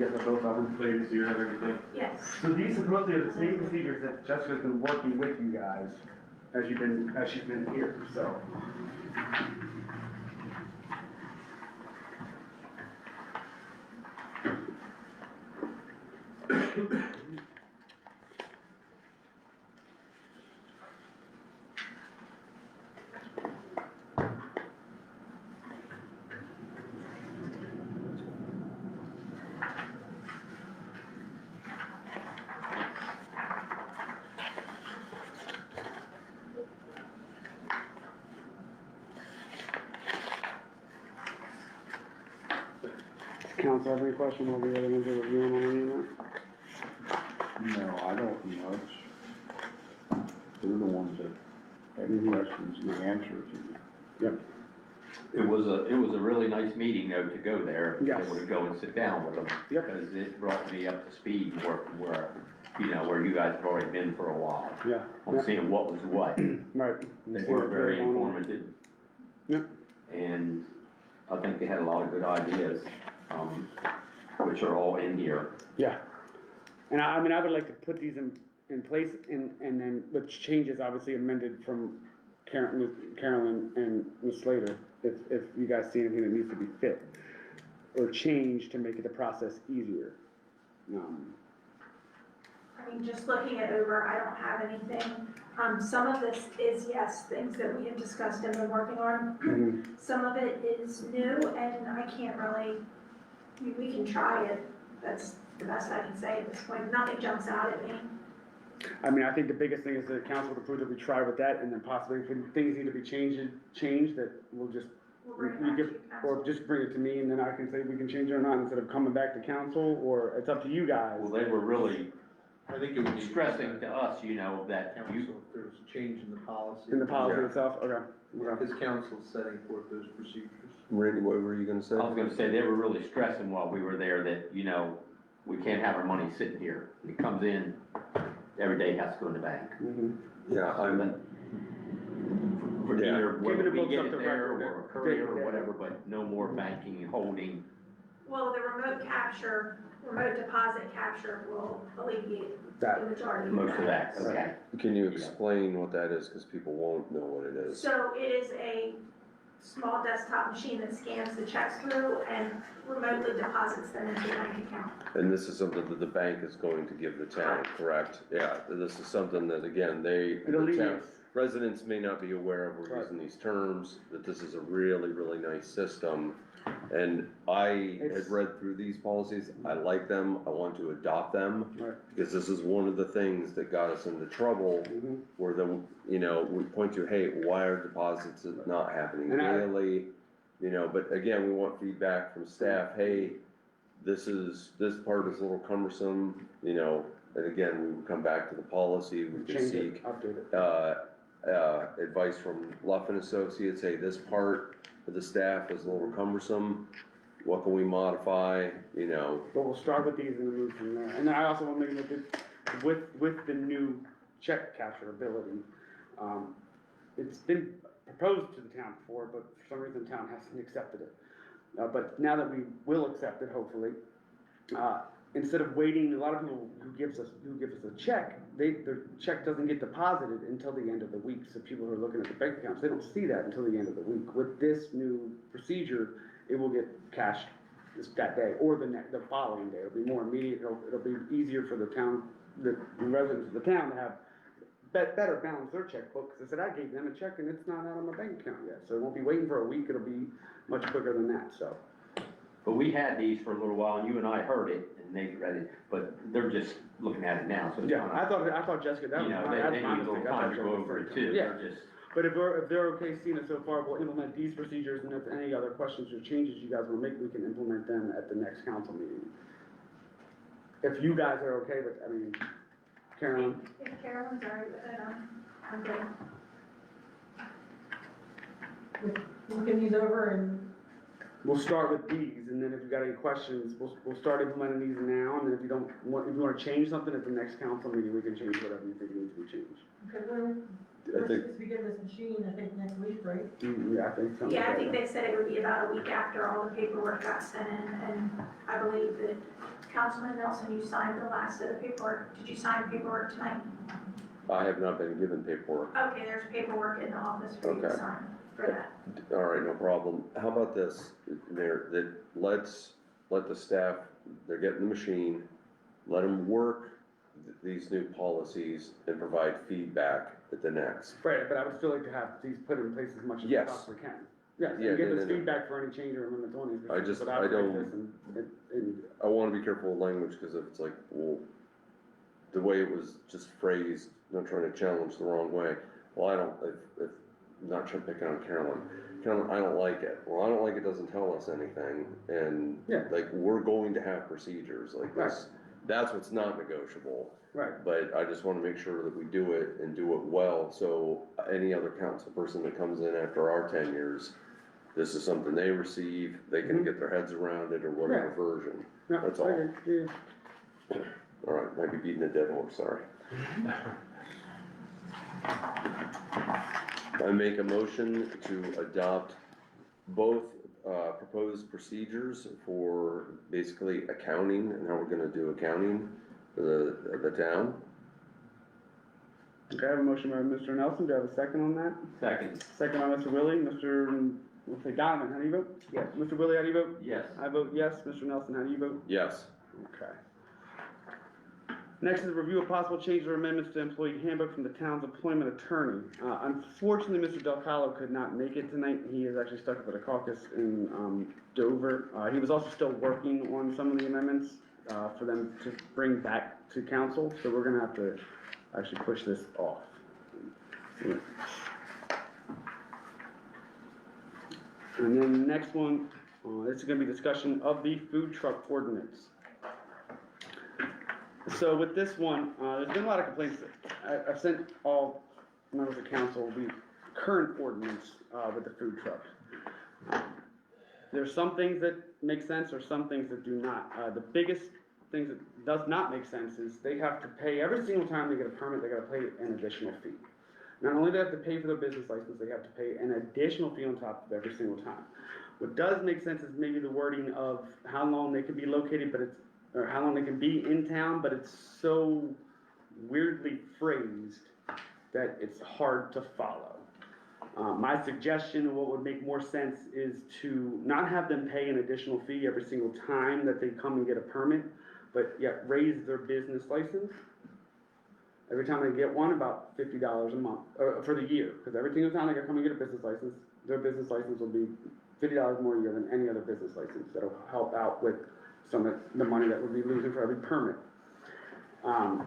guys have both of them? Ladies, do you have everything? Yes. So these supposedly are the same procedures that Jessica's been working with you guys as she's been here, so. Does council have any question while the other ones are reviewing on any of that? No, I don't, you know, it's, they're the ones that have the questions and the answers. Yep. It was a really nice meeting though to go there. Yes. Able to go and sit down with them. Yep. Because it brought me up to speed where, you know, where you guys have already been for a while. Yeah. On seeing what was what. Right. They were very informative. Yep. And I think they had a lot of good ideas, which are all in here. Yeah. And I mean, I would like to put these in place and then with changes obviously amended from Carolyn and Ms. Slater, if you guys see anything that needs to be fit or changed to make it the process easier. I mean, just looking it over, I don't have anything. Some of this is, yes, things that we have discussed and been working on. Mhm. Some of it is new and I can't really, we can try it. That's the best I can say at this point. Nothing jumps out at me. I mean, I think the biggest thing is that council would approve that we try with that and then possibly if things need to be changed, that we'll just, We'll bring it you back to give, you, or council. just bring it to me and then I can say we can change it or not instead of coming back to council, or it's up to you guys. Well, they were really I think it would be. stressing to us, you know, that Council, you, if there's a change in the policy. In the policy Yeah. itself, okay. Okay. Because council's setting forth those procedures. Randy, what were you gonna say? I was gonna say, they were really stressing while we were there that, you know, we can't have our money sitting here. It comes in, every day has to go in the bank. Mhm. Yeah, I'm, For Yeah. either whether Giving the we books get up it to there record, or a that- courier yeah. or whatever, but no more banking and holding. Well, the remote capture, remote deposit capture will alleviate the That, majority of Most of that, Right. okay. can you explain what that is, cause people won't know what it is? So it is a small desktop machine that scans the checks through and remotely deposits them into the bank account. And this is something that the bank is going to give the town, correct? Yeah, this is something that, again, it the town, alleviates, residents may not be aware of, we're Right. using these terms, that this is a really, really nice system. And I had It's- read through these policies, I like them, I want to adopt them, right. because this is one of the things that got us into trouble, Mhm. where we point to, hey, why are deposits not happening And I- daily? But again, we want feedback from staff, hey, this part is a little cumbersome, and again, we would come back to the policy, we could Change seek, it, update it. advice from Luff and Associates, hey, this part for the staff is a little cumbersome, what can we modify, But we'll start with these and then move from there. And then I also want to make it with the new check capture ability. It's been proposed to the town before, but for some reason the town hasn't accepted it. But now that we will accept it, hopefully, instead of waiting, a lot of people who gives us a check, their check doesn't get deposited until the end of the week. So people who are looking at the bank accounts, they don't see that until the end of the week. With this new procedure, it will get cashed that day or the following day. It'll be more immediate. It'll be easier for the town, the residents of the town to have better balance their checkbook. Because I said I gave them a check and it's not out of my bank account yet. So it won't be waiting for a week. It'll be much quicker than that. So. But we had these for a little while and you and I heard it and they read it, but they're just looking at it now, so it's Yeah, kind I thought Jessica, that of, was you know, my, they that's need my a little mistake. I thought time to Jessica go was over it right. too. Yeah, They're just, but if they're okay seeing it so far, we'll implement these procedures, and if any other questions or changes you guys will make, we can implement them at the next council meeting. If you guys are okay with, Carolyn, If Carolyn's alright with it, I'm good. Looking these over and we'll start with these, and then if you got any questions, we'll start implementing these now, and then if you don't want, if you wanna change something at the next council meeting, we can change whatever you think needs to be changed. Okay, well, I we're think, supposed to be getting this machine, I think, next week, right? Yeah, I think so. Yeah, I think they said it would be about a week after all the paperwork got sent in, and I believe that Councilman Nelson, you signed the last of the paperwork. Did you sign paperwork tonight? I have not been given paperwork. Okay, there's paperwork in the office for you to Okay. sign for that. All right, no problem. How about this, Mayor, that let the staff, they're getting the machine, let them work these new policies and provide feedback at the next. Right, but I would still like to have these put in place as much as we Yes. possibly can. Yes, Yeah, and give no, us no. feedback for any change or amendments on these. I just- but I would like don't- this and I wanna be careful with language, cause if it's like, well, the way it was just phrased, not trying to challenge the wrong way, well, I don't, if, not trying to pick on Carolyn, I don't like it. Well, I don't like it doesn't tell us anything, and Yeah. like, we're going to have procedures like this. That's what's not negotiable. right, But I just wanna make sure that we do it and do it well, so any other council person that comes in after our tenures, this is something they receive, they can Mhm. get their heads around it or whatever Yeah. version. no, That's I all. agree, yeah. All right, might be beating a dead horse, sorry. I make a motion to adopt both, proposed procedures for basically accounting and how we're gonna do accounting for the town. Okay, I have a motion by Mr. Nelson, do I have a second on that? Second. Second by Mr. Willie, we'll say Donovan, how do you vote? Yes. Mr. Willie, how do you vote? Yes. I vote yes, Mr. Nelson, how do you vote? Yes. Okay. Next is a review of possible changes or amendments to employee handbook from the town's employment attorney. Unfortunately, Mr. Del Calo could not make it tonight. He is actually stuck up at a caucus in, Dover. He was also still working on some of the amendments, for them to bring back to council, so we're gonna have to actually push this off. And then the next one, this is gonna be discussion of the food truck ordinance. So with this one, there's been a lot of complaints. I've sent all members of council the current ordinance, with the food trucks. There's some things that make sense, or some things that do not. The biggest things that does not make sense is they have to pay, every single time they get a permit, they gotta pay an additional fee. Not only do they have to pay for their business license, they have to pay an additional fee on top of every single time. What does make sense is maybe the wording of how long they can be located, but or how long they can be in town, but it's so weirdly phrased that it's hard to follow. My suggestion of what would make more sense is to not have them pay an additional fee every single time that they come and get a permit, but yet raise their business license. Every time they get one, about $50 a month, for the year, because every single time they come and get a business license, their business license will be $50 more a year than any other business license. That'll help out with some of the money that we'll be losing for every permit. And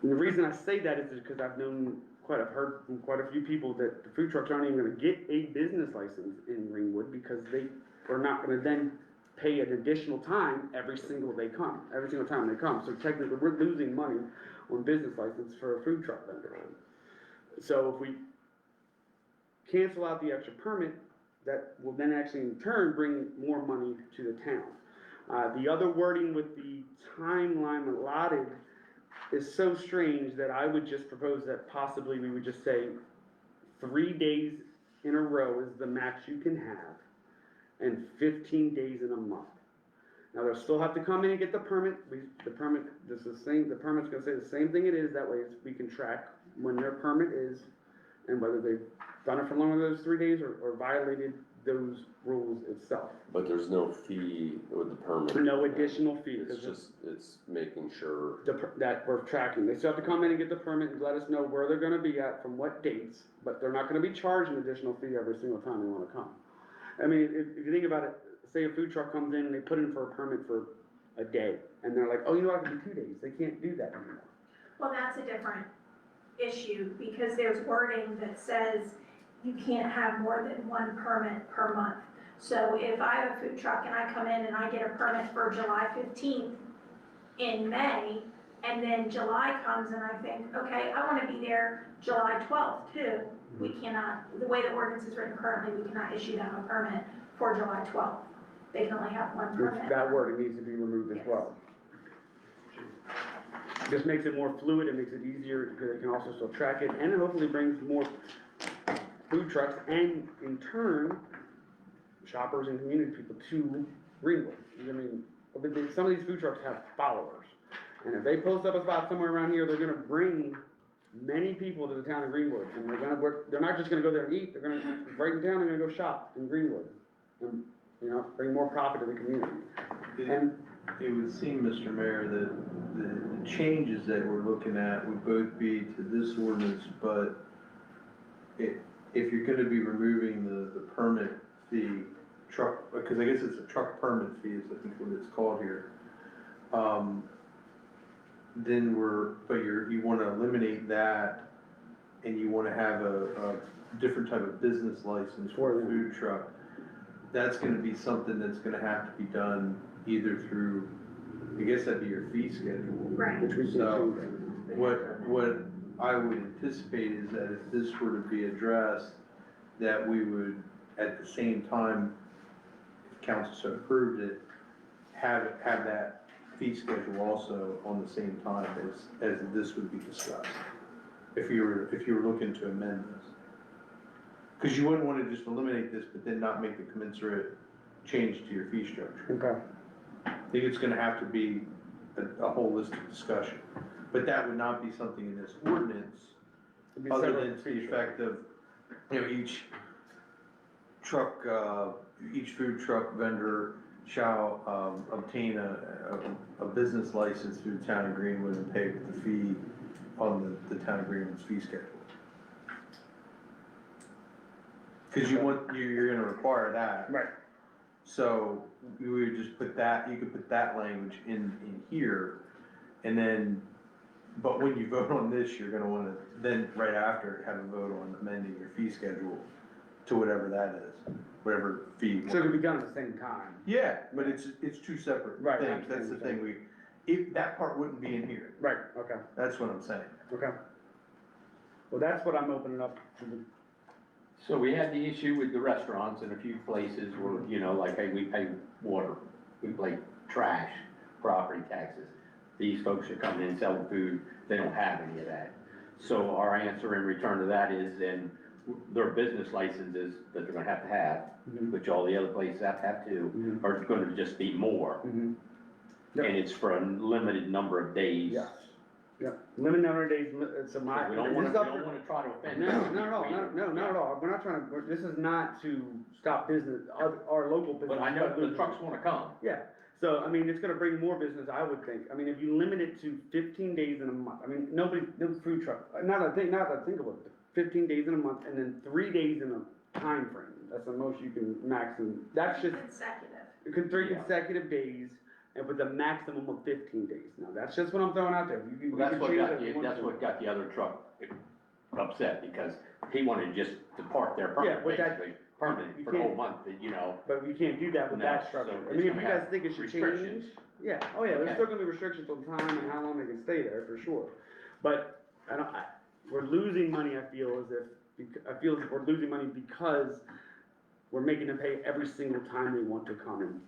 the reason I say that is because I've heard from quite a few people that the food trucks aren't even gonna get a business license in Ringwood because they are not gonna then pay an additional time every single time they come. So technically, we're losing money on business license for a food truck vendor. So if we cancel out the extra permit, that will then actually in turn bring more money to the town. The other wording with the timeline allotted is so strange that I would just propose that possibly we would just say 3 days in a row is the max you can have, and 15 days in a month. Now, they'll still have to come in and get the permit. The permit's gonna say the same thing it is, that way we can track when their permit is and whether they've done it for longer than those 3 days or violated those rules itself. But there's no fee with the permit. No additional fee. It's just, it's making sure. That we're tracking. They still have to come in and get the permit and let us know where they're gonna be at from what dates, but they're not gonna be charged an additional fee every single time they wanna come. I mean, if you think about it, say a food truck comes in and they put in for a permit for a day, and they're like, oh, you know what, I can do 2 days. They can't do that anymore. Well, that's a different issue, because there's wording that says you can't have more than one permit per month. So if I have a food truck and I come in and I get a permit for July 15th in May, and then July comes and I think, okay, I wanna be there July 12th too, we cannot, the way the ordinance is written currently, we cannot issue them a permit for July 12th. They can only have one Which, permit. that wording needs to be removed as well. Just makes it more fluid, it makes it easier, because they can also still track it, and it hopefully brings more food trucks, and in turn, shoppers and community people to Greenwood. I mean, some of these food trucks have followers, and if they post up a spot somewhere around here, they're gonna bring many people to the town of Greenwood, and they're gonna work, they're not just gonna go there and eat, they're gonna, right in town, they're gonna go shop in Greenwood. And, you know, bring more profit to the community. And It would seem, Mr. Mayor, that the changes that we're looking at would both be to this ordinance, but if you're gonna be removing the permit fee, truck, because I guess it's a truck permit fee is I think what it's called here. Then you wanna eliminate that, and you wanna have a different type of business license for a food truck. That's gonna be something that's gonna have to be done either through, I guess that'd be your fee schedule. Right. which we can So, change. what I would anticipate is that if this were to be addressed, that we would, at the same time, if council so approved it, have that fee schedule also on the same time as this would be discussed. If you were looking to amend this. Cause you wouldn't wanna just eliminate this, but then not make the commensurate change to your fee structure. Okay. I think it's gonna have to be a holistic discussion, but that would not be something in this ordinance, It'd be other separate than to the fee structure. effect of, you know, each food truck vendor shall, obtain a business license through the town of Greenwood and pay the fee on the town of Greenwood's fee schedule. Cause you're gonna require that. Right. So we would just put that, you could put that language in here, and then, but when you vote on this, you're gonna wanna, then right after, have a vote on amending your fee schedule to whatever that is, whatever fee. So it could be done at the same time. Yeah, but it's two separate Right, I things, that's the understand thing, if, that part wouldn't be in here, Right, okay, that's what I'm saying. okay. Well, that's what I'm opening up to the, So we had the issue with the restaurants in a few places where, you know, like, hey, we pay water, we pay trash, property taxes. These folks are coming in selling food, they don't have any of that. So our answer in return to that is then their business licenses that they're gonna have, Mhm. which all the other places have too, Mhm. are gonna just be more. Yep. And it's for a limited number of days. yes, yep, limit number of days, so my. We don't this wanna, is we up don't for- wanna try to offend. No, them. no, not at all, we're not trying to, this is not to stop business, our local business. But I know the trucks wanna come. Yeah, so, I mean, it's gonna bring more business, I would think, I mean, if you limit it to 15 days in a month, I mean, no food truck, not that I think about it, 15 days in a month, and then 3 days in a time frame. That's the most you can maximum, that's just, Consecutive. 3 Yeah. consecutive days, and with a maximum of 15 days. Now, that's just what I'm throwing out there. You Well, that's can what change got it if you want that's to. what got the other truck upset, because he wanted just to park there Yeah, permanent, but that- basically, permanent you for the whole can't- month, you know. But you can't do that with No, that so structure. I it's mean, if you gonna guys have think it should restrictions. change, yeah, oh yeah, there's Okay. still gonna be restrictions on time and how long they can stay there, for sure. But, we're losing money, I feel as if we're losing money because we're making them pay every single time they want to come and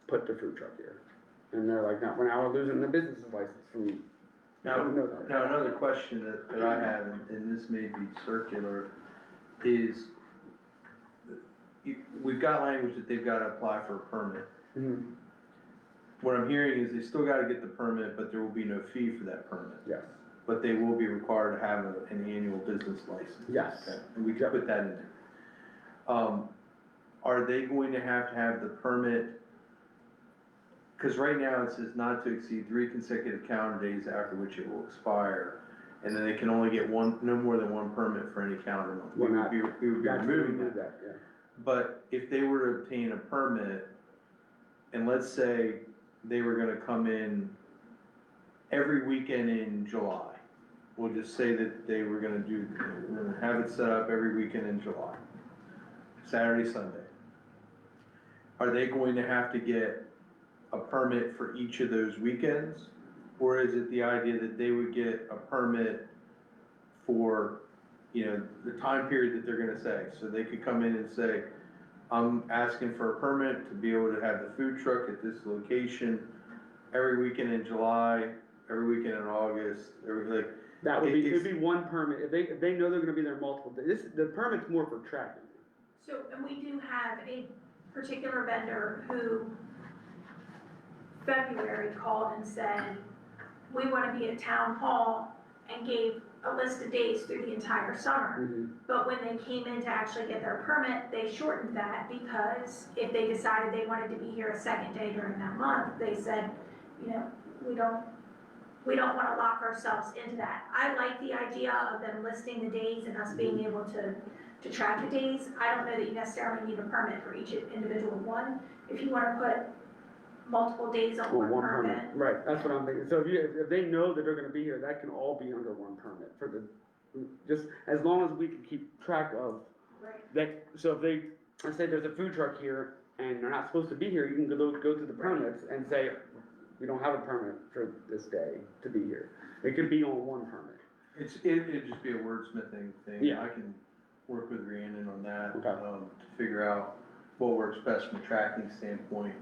put their food truck here. And they're like, no, we're losing the business license from. Now, another question that I have, and this may be circular, is we've got language that they've gotta apply for a permit. Mhm. What I'm hearing is they still gotta get the permit, but there will be no fee for that permit. Yes, But they will be required to have an annual business license. yes. Okay, and we can put that in there. Are they going to have the permit? Cause right now it says not to exceed 3 consecutive calendar days after which it will expire. And then they can only get no more than one permit for any calendar month. We would be That's removing remove that. yeah. But if they were to obtain a permit, and let's say they were gonna come in every weekend in July. We'll just say that they were gonna have it set up every weekend in July. Saturday, Sunday. Are they going to have to get a permit for each of those weekends? Or is it the idea that they would get a permit for, you know, the time period that they're gonna say? So they could come in and say, I'm asking for a permit to be able to have the food truck at this location every weekend in July, every weekend in August, like. That would be, It's- it'd be one permit, if they know they're gonna be there multiple days, the permit's more for tracking. So, and we do have a particular vendor who February called and said, we wanna be at town hall, and gave a list of days through the entire summer. But when they came in to actually get their permit, they shortened that because if they decided they wanted to be here a second day during that month, they said, you know, we don't wanna lock ourselves into that. I like the idea of them listing the days and us being able to track the days. I don't know that you necessarily need a permit for each individual one. If you wanna put multiple days on Well, one permit. Right, that's what I'm thinking, so if they know that they're gonna be here, that can all be under one permit for the, just as long as we can keep track of Right. that, so if they, let's say there's a food truck here and they're not supposed to be here, you can go through the permits and say, we don't have a permit for this day to be here. It could be on one permit. It'd just be a wordsmithing thing. Yeah. I can work with Rhiannon on that, Okay. to figure out what works best from a tracking standpoint.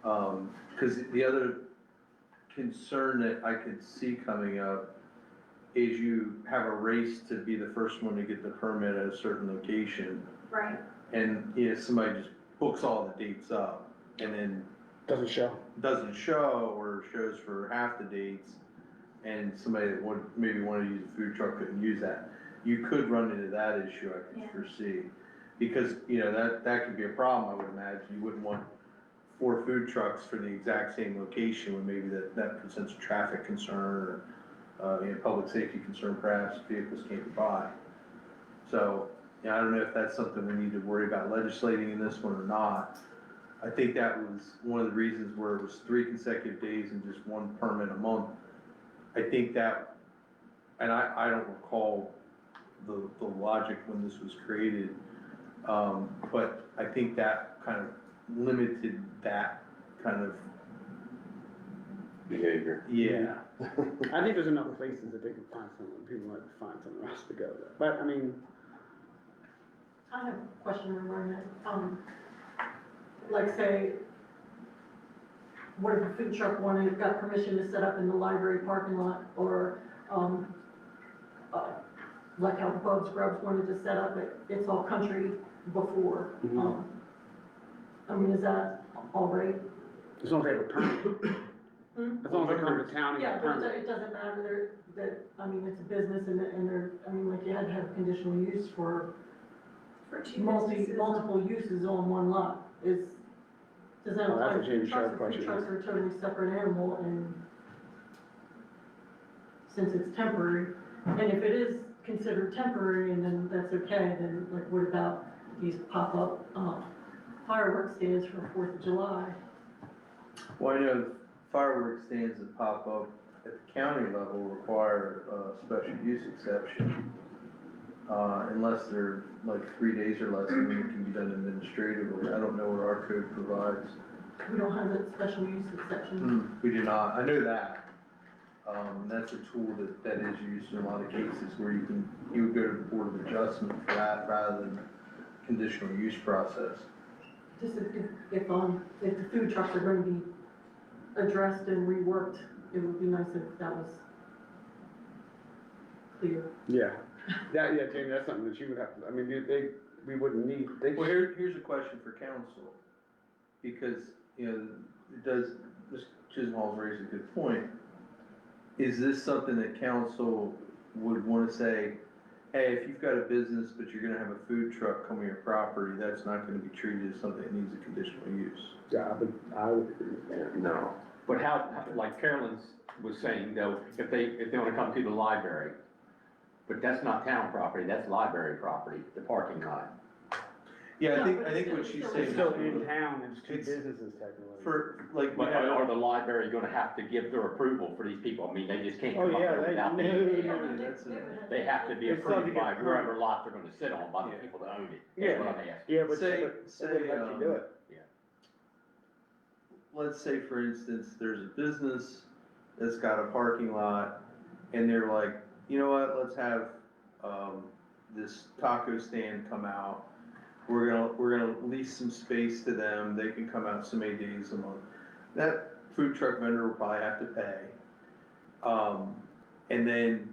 Cause the other concern that I could see coming up is you have a race to be the first one to get the permit at a certain location. Right. And, you know, somebody just books all the dates up and then Doesn't show. doesn't show or shows for half the dates, and somebody that would maybe wanna use a food truck couldn't use that. You could run into that issue, I Yeah. can foresee, because, you know, that could be a problem, I would imagine. You wouldn't want 4 food trucks for the exact same location, when maybe that presents a traffic concern, or, you know, public safety concern, perhaps, vehicles can't get by. So, yeah, I don't know if that's something we need to worry about legislating in this one or not. I think that was one of the reasons where it was 3 consecutive days and just 1 permit a month. I think that, and I don't recall the logic when this was created, but I think that kind of limited that kind of, Behavior. yeah. I think there's enough places that they can find someone, people might find somewhere else to go there. But, I mean, I have a question regarding that. Like say, what if a food truck got permission to set up in the library parking lot, or, like how Bub's Grubs wanted to set up at It's All Country before? Mhm. I mean, is that all right? as long as they have a permit. Hmm? As long as they come to town and Yeah, get a but permit. it doesn't matter, I mean, it's a business and they're, I mean, like you had to have conditional use for For two businesses. multiple uses on one lot. Does that Oh, apply that's to a Jamie food trucks? Sharp Or question. Food trucks are a totally separate animal, and since it's temporary, and if it is considered temporary and then that's okay, then like what about these pop-up, fireworks stands for 4th of July? Well, I know fireworks stands that pop up at the county level require a special use exception. Unless they're like 3 days or less, and then it can be done administratively. I don't know what our code provides. We don't have that special use exception. We do not, I know that. That's a tool that is used in a lot of cases where you would go to the Board of Adjustment for that rather than conditional use process. Just if the food trucks are gonna be addressed and reworked, it would be nice if that was clear. Yeah, yeah, Jamie, that's something that you would have, I mean, we wouldn't need, Well, here's a question for council, because, you know, Ms. Chisholm's raised a good point. Is this something that council would wanna say, hey, if you've got a business, but you're gonna have a food truck come on your property, that's not gonna be treated as something that needs a conditional use? yeah, I would agree with that. No. But how, like Carolyn's was saying though, if they wanna come to the library, but that's not town property, that's library property, the parking lot. Yeah, No, I think what she's it's saying. It's still in town, it's 2 It's- businesses technically. For, like, we But have. are the library gonna have to give their approval for these people? I mean, they just can't Oh, come up yeah, there without they- being. no, that's They have to be It's approved something to by get whoever lot they're gonna sit on, by the Yeah. people that own it. Yeah. That's what I'm asking. Yeah, but Say- they wouldn't let you do it. Let's say, for instance, there's a business that's got a parking lot, and they're like, you know what, let's have, this taco stand come out, we're gonna lease some space to them, they can come out so many days a month. That food truck vendor will probably have to pay. And then,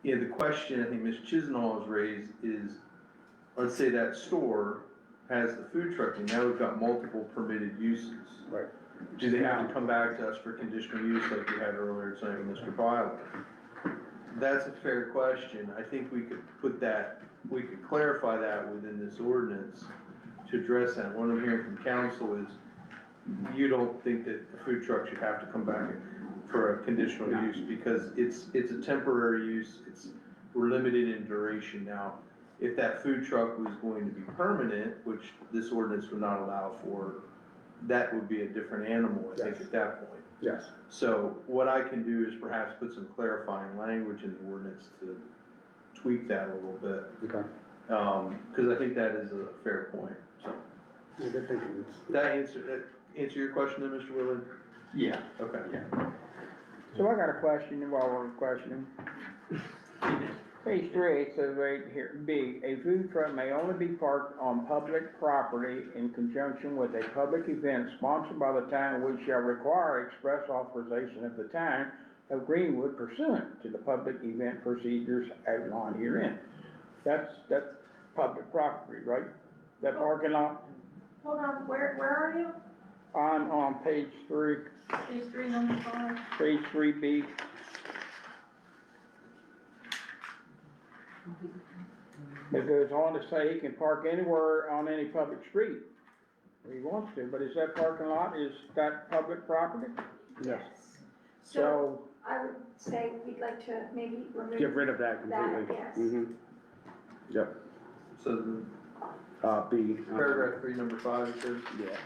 the question I think Ms. Chisnall has raised is, let's say that store has the food truck, and now we've got multiple permitted uses. Right. Do they have to come back to us for conditional use like we had earlier tonight with Mr. Byler? That's a fair question. I think we could clarify that within this ordinance to address that. What I'm hearing from council is you don't think that the food truck should have to come back for a conditional No. use because it's a temporary use, we're limited in duration. Now, if that food truck was going to be permanent, which this ordinance would not allow for, that would be a different animal, I think, Yes. at that point. Yes. So what I can do is perhaps put some clarifying language in the ordinance to tweak that a little bit, Okay. cause I think that is a fair point, so. Yeah, good thinking. That answer your question then, Mr. Willard? Yeah. Okay. So I got a question while we're questioning. Page 3, it says right here, B, a food truck may only be parked on public property in conjunction with a public event sponsored by the town which shall require express authorization of the town of Greenwood pursuant to the public event procedures outlined herein. That's public property, right? That parking lot Hold on, where are you? on page 3, Page 3, number 5. page 3B. It goes on to say he can park anywhere on any public street if he wants to, but is that parking lot, is that public property? Yes. So So, I would say we'd like to maybe remove. Get rid of that That, completely. yes. Mhm. Yep. So then, B. paragraph 3, number 5, it says? Yeah.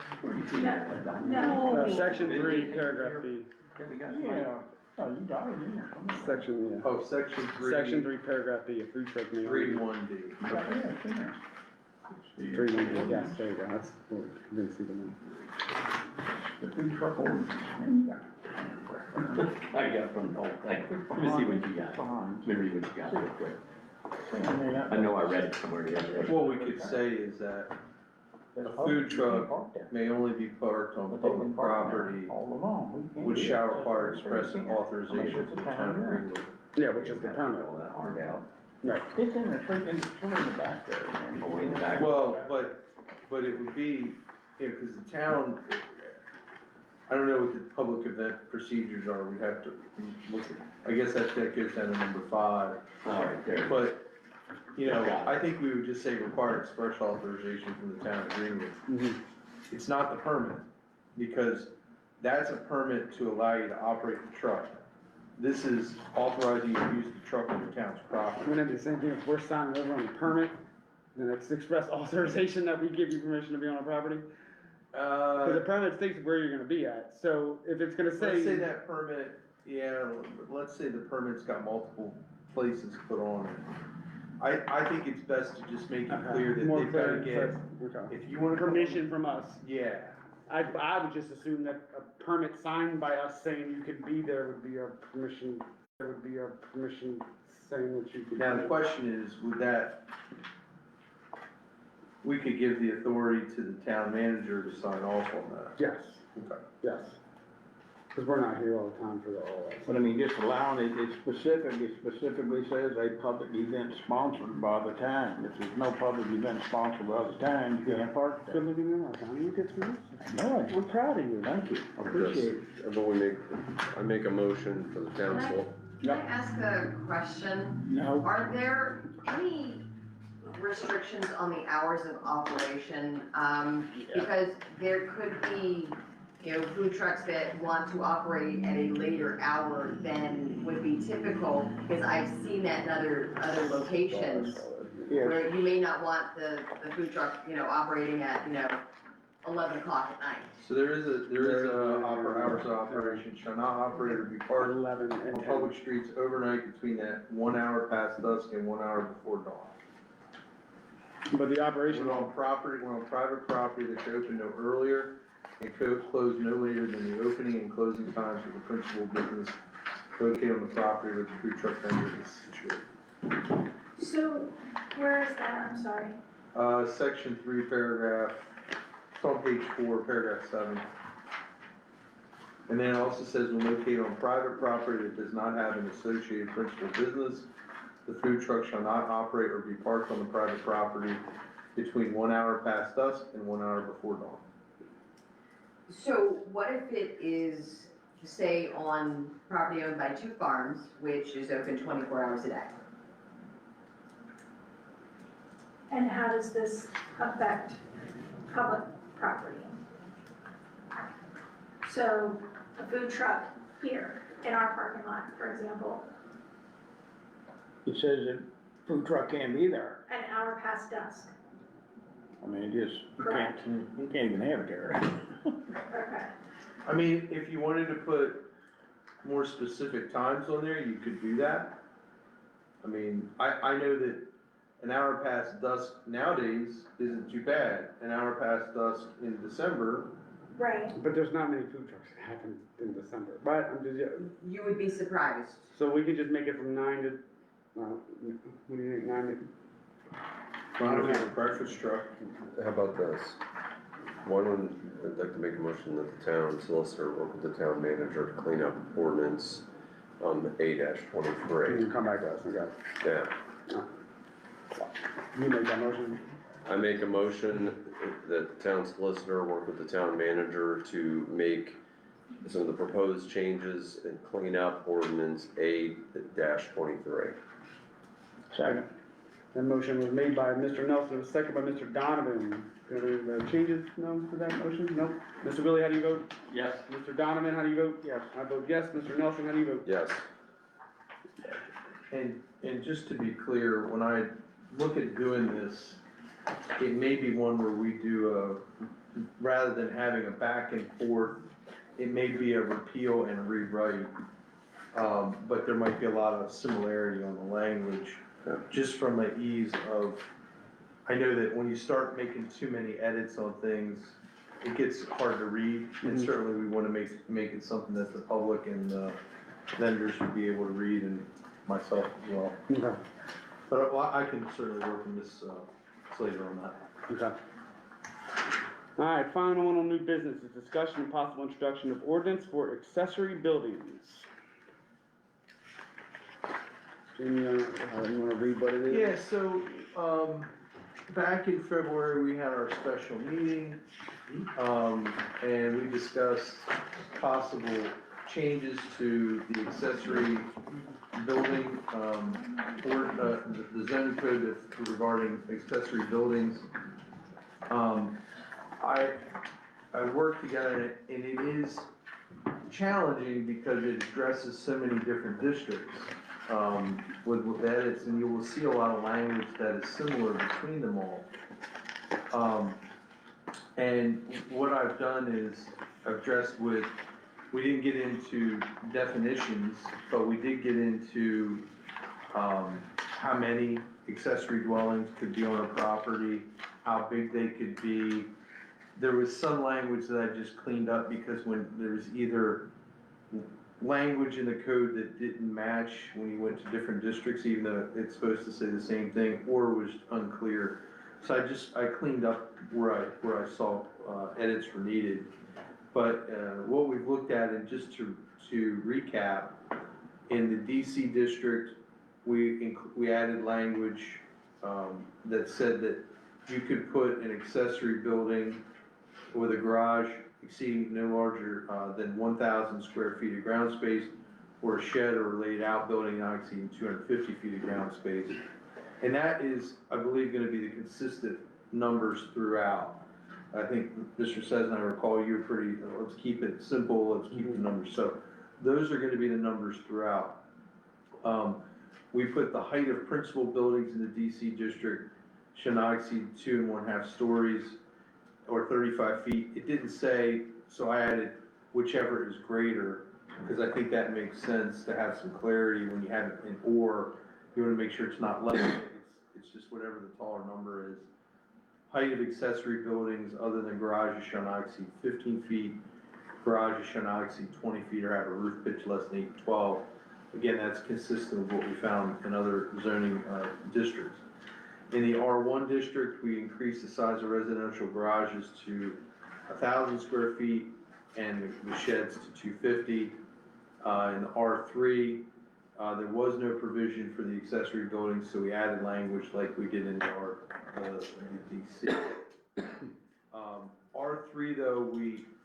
No, Section 3, paragraph B. yeah, oh, you got it in there. Section, yeah. Oh, section 3. Section 3, paragraph B, a food truck may. 3(1)D. Yeah, it's in there. 3, yes, there you go, that's, didn't see the name. The food truck ordinance. I got from the whole thing. Let me see what you got. Fine. Let me read what you got real quick. I mean, I know I read it somewhere the other day. What we could say is that a food truck may only be parked on public property All along. We can't which do shall that. require express authorization from the town of Greenwood. Yeah, which is the permit. All that hard out. Right. It's in the, it's in the back there. man. Oh, in the back. Well, but it would be, cause the town, I don't know what the public event procedures are, we'd have to look at, I guess that goes down to number 5. All right, there. But, I think we would just say require express authorization from the town of Greenwood. Mhm. It's not the permit, because that's a permit to allow you to operate the truck. This is authorizing you to use the truck on the town's property. Wouldn't it be the same thing if we're signing over on a permit, then it's express authorization that we give you permission to be on our property? Cause the permit states where you're gonna be at, so if it's gonna Let's say say, that permit, let's say the permit's got multiple places put on it. I think it's best to just make it clear that more they've gotta clear, get, okay. if you wanna. Permission from us. Yeah, I would just assume that a permit signed by us saying you could be there would be our permission, there would be our permission saying that you could. now the question is, we could give the authority to the town manager to sign off on that. Yes, Okay. yes. Cause we're not here all the time for all that. But I mean, just allowing it, it specifically says a public event sponsored by the town. If there's no public event sponsored by the town, you can't park there. Good living in our town, you get through this. No, I'm proud of you. thank you, I appreciate it. I make a motion for the council. Can I ask a question? No, Are there any restrictions on the hours of operation? Because there could be, food trucks that want to operate at a later hour than would be typical, because I've seen that in other locations, yes, where you may not want the food truck, operating at, 11 o'clock at night. So there is hours of operation shall not operate or be parked 11 and on 10. public streets overnight between that 1 hour past dusk and 1 hour before dawn. But the operation, We're on private property that should open no earlier and close no later than the opening and closing times of the principal business located on the property where the food truck vendor is situated. so where is that? I'm sorry. Section 3, paragraph, it's on page 4, paragraph 7. And then it also says when located on private property that does not have an associated principal business, the food truck shall not operate or be parked on the private property between 1 hour past dusk and 1 hour before dawn. So what if it is, say, on property owned by 2 farms, which is open 24 hours a day? And how does this affect public property? So a food truck here in our parking lot, for example, It says that food truck can't be there. an hour past dusk. I mean, it just, Correct. you can't even have it there. Okay. I mean, if you wanted to put more specific times on there, you could do that. I mean, I know that an hour past dusk nowadays isn't too bad. An hour past dusk in December, Right. But there's not many food trucks that happen in December, but I'm just, You would be surprised. so we could just make it from 9 to, what do you think, 9 to? I don't have a breakfast truck. How about this? One, I'd like to make a motion that the town solicitor work with the town manager to clean up ordinance, A-23. You can come back to us, okay? Yeah, You make that motion? I make a motion that the town solicitor work with the town manager to make some of the proposed changes and clean up ordinance A-23. Second. That motion was made by Mr. Nelson, was second by Mr. Donovan. Any changes, no, to that motion? No? Mr. Willie, how do you vote? Yes. Mr. Donovan, how do you vote? Yes. I vote yes. Mr. Nelson, how do you vote? Yes. And just to be clear, when I look at doing this, it may be one where we do rather than having a back and forth, it may be a repeal and a rewrite. But there might be a lot of similarity on the language, just from the ease of, I know that when you start making too many edits on things, it gets hard to read, and Mhm. certainly we wanna make it something that the public and vendors would be able to read, and myself as well. Okay. But I can certainly work on this, later on that. Okay. All right, final one on new business is discussion and possible introduction of ordinance for accessory buildings. Jamie, you wanna read what it is? Yeah, so, back in February, we had our special meeting, and we discussed possible changes to the accessory building, or, the zoning code regarding accessory buildings. I worked together, and it is challenging because it addresses so many different districts, with edits, and you will see a lot of language that is similar between them all. And what I've done is I've addressed with, we didn't get into definitions, but we did get into, how many accessory dwellings could be on a property, how big they could be. There was some language that I just cleaned up because when there was either language in the code that didn't match when you went to different districts, even though it's supposed to say the same thing, or was unclear. So I cleaned up where I saw, edits were needed. But, what we've looked at, and just to recap, in the DC district, we added language, that said that you could put an accessory building with a garage exceeding no larger, than 1,000 square feet of ground space, or a shed or related outbuilding not exceeding 250 feet of ground space. And that is, I believe, gonna be the consistent numbers throughout. I think, Mr. Sesson, I recall you were pretty, let's keep it simple, let's keep the numbers. So those are gonna be the numbers throughout. We put the height of principal buildings in the DC district shall not exceed 2.5 stories or 35 feet. It didn't say, so I added whichever is greater, because I think that makes sense to have some clarity when you have it in or, you wanna make sure it's not less, it's just whatever the taller number is. Height of accessory buildings other than garages shall not exceed 15 feet. Garages shall not exceed 20 feet or have a roof pitch less than 8 to 12. Again, that's consistent with what we found in other zoning, districts. In the R1 district, we increased the size of residential garages to 1,000 square feet and the sheds to 250. In the R3, there was no provision for the accessory buildings, so we added language like we did in the DC. R3 though,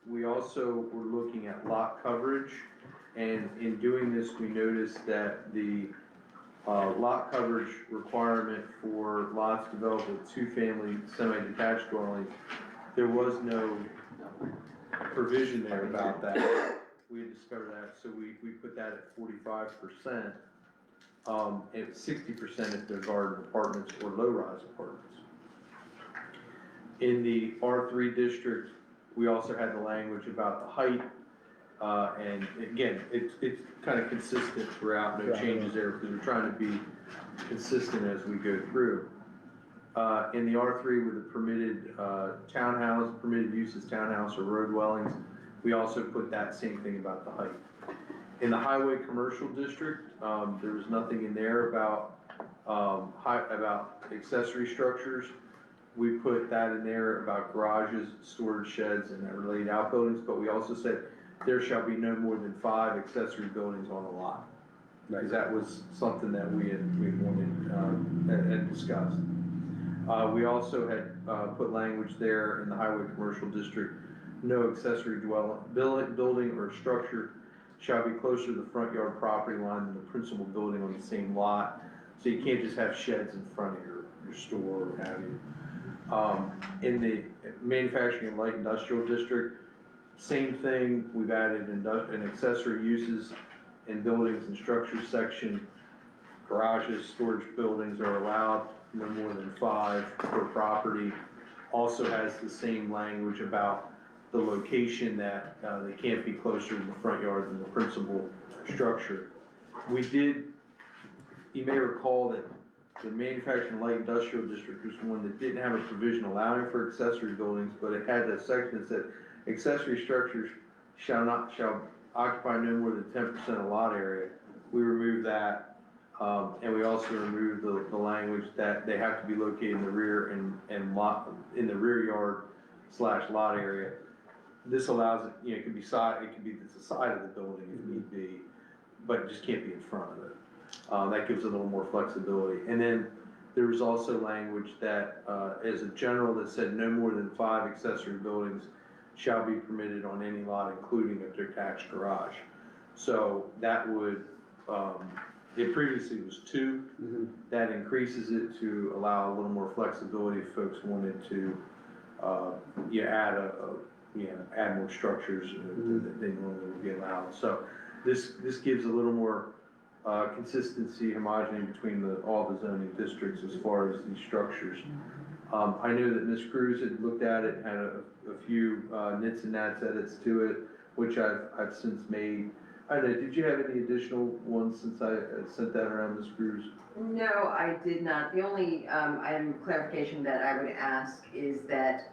we also were looking at lot coverage, and in doing this, we noticed that the lot coverage requirement for lots developed with two-family semi-detached dwellings, there was no provision there about that. We had discovered that, so we put that at 45%, and 60% if they're garden apartments or low-rise apartments. In the R3 district, we also had the language about the height, and again, it's kind of consistent throughout, no changes there, because we're trying to be consistent as we go through. In the R3 with the permitted townhouse, permitted uses townhouse or road dwellings, we also put that same thing about the height. In the highway commercial district, there was nothing in there about about accessory structures. We put that in there about garages, storage sheds, and related outbuildings, but we also said there shall be no more than 5 accessory buildings on a lot. Because that was something that we wanted, and discussed. We also had, put language there in the highway commercial district, no accessory building or structure shall be closer to the front yard property line than the principal building on the same lot. So you can't just have sheds in front of your store or what have you. In the manufacturing and light industrial district, same thing, we've added an accessory uses in buildings and structures section. Garages, storage buildings are allowed no more than 5 per property. Also has the same language about the location that they can't be closer to the front yard than the principal structure. You may recall that the manufacturing light industrial district was one that didn't have a provision allowing for accessory buildings, but it had that section that said accessory structures shall occupy no more than 10% of lot area. We removed that, and we also removed the language that they have to be located in the rear and lot in the rear yard / lot area. This allows it, it could be the side of the building if need be, but it just can't be in front of it. That gives it a little more flexibility. And then there was also language that, as a general, that said no more than 5 accessory buildings shall be permitted on any lot, including a detached garage. So that would, it previously was 2. That increases it to allow a little more flexibility if folks wanted to, add more structures that they normally would be allowed. So this gives a little more consistency, homogeneity between all the zoning districts as far as these structures. I know that Ms. Cruz had looked at it, had a few nits and nats edits to it, which I've since made. I don't know, did you have any additional ones since I sent that around, Ms. Cruz? No, I did not. The only item of clarification that I would ask is that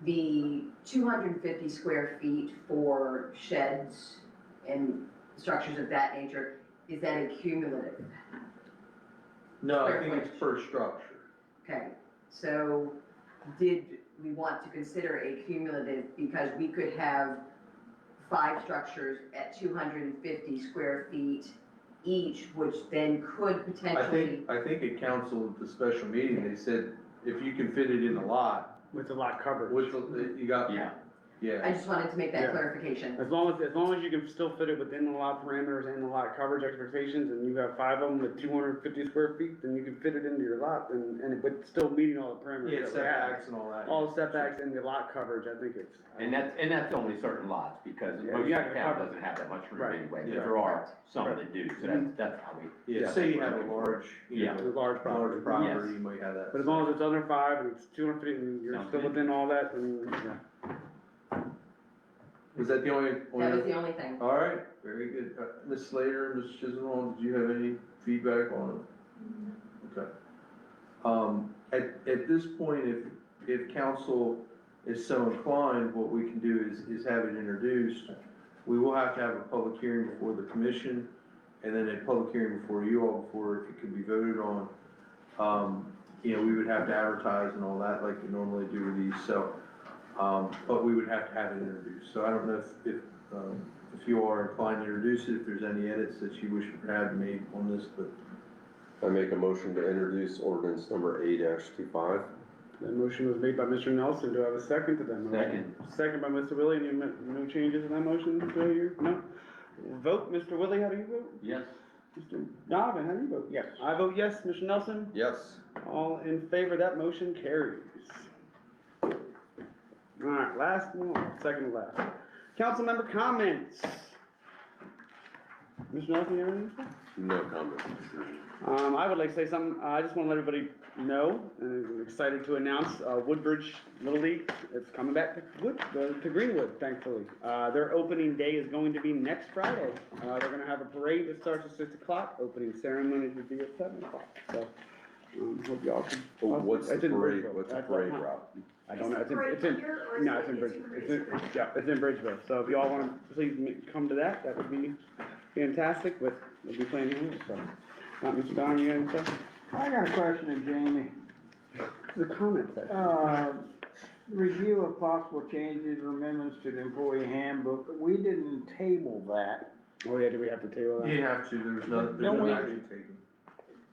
the 250 square feet for sheds and structures of that nature, is that a cumulative? No, I think it's per structure. Okay, so did we want to consider a cumulative, because we could have 5 structures at 250 square feet each, which then could potentially. I think at council, at the special meeting, they said if you can fit it in a lot. With the lot coverage. You got. Yeah. Yeah. I just wanted to make that Yeah. clarification. As long as you can still fit it within the lot parameters and the lot coverage expectations, and you have 5 of them with 250 square feet, then you can fit it into your lot, and but still meeting all the parameters. Yeah, that we have. setbacks and all that. All the setbacks and the lot coverage, I think it's. And that's only certain lots, because Yeah, most you of have the to town cover- doesn't have that much room Right. anyway, Yeah. but there are some Right. that do, so that's how we. Yeah, say you have a large, Yeah. The large property. large property, Yes. you might have that. But as long as it's under 5 and it's 250 and you're Sounds still good. within all that, then, yeah. Was that the only? That was the only thing. All right, very good. Ms. Slater, Ms. Chisenhall, did you have any feedback on it? Okay. At this point, if council is so inclined, what we can do is have it introduced. We will have to have a public hearing before the commission, and then a public hearing before you all, before it can be voted on. we would have to advertise and all that like we normally do with these, so, but we would have to have it introduced. So I don't know if you are inclined to introduce it, if there's any edits that you wish to have made on this, but I make a motion to introduce ordinance number A-25. That motion was made by Mr. Nelson. Do I have a second to that motion? Second by Mr. Willie. Any no changes in that motion? Do I hear? No? Vote, Mr. Willie, how do you vote? Yes. Mr. Donovan, how do you vote? Yes. I vote yes. Mr. Nelson? Yes. All in favor, that motion carries. All right, last one, second to last. Council member comments. Mr. Nelson, you have anything to say? No comment. I would like to say something, I just wanna let everybody know, and I'm excited to announce, Woodbridge Little League, it's coming back to Greenwood, thankfully. Their opening day is going to be next Friday. They're gonna have a parade that starts at 6 o'clock, opening ceremony would be at 7 o'clock, so, hope y'all can. What's the It's in parade, Bridgeville. what's the That's parade right. route? I don't know, Is the it's in, parade here, or is no, it- it's in it's in Bridgeville, yeah, it's in Bridgeville, so if y'all wanna please come to that, that would be fantastic, but we'll be playing here, so. Mr. Don, you got anything? I got a question of Jamie. The comment section. Review of possible changes or amendments to the employee handbook. We didn't table that, Oh, yeah, do we have to table you that? didn't have to, there's Don't no we- action taken.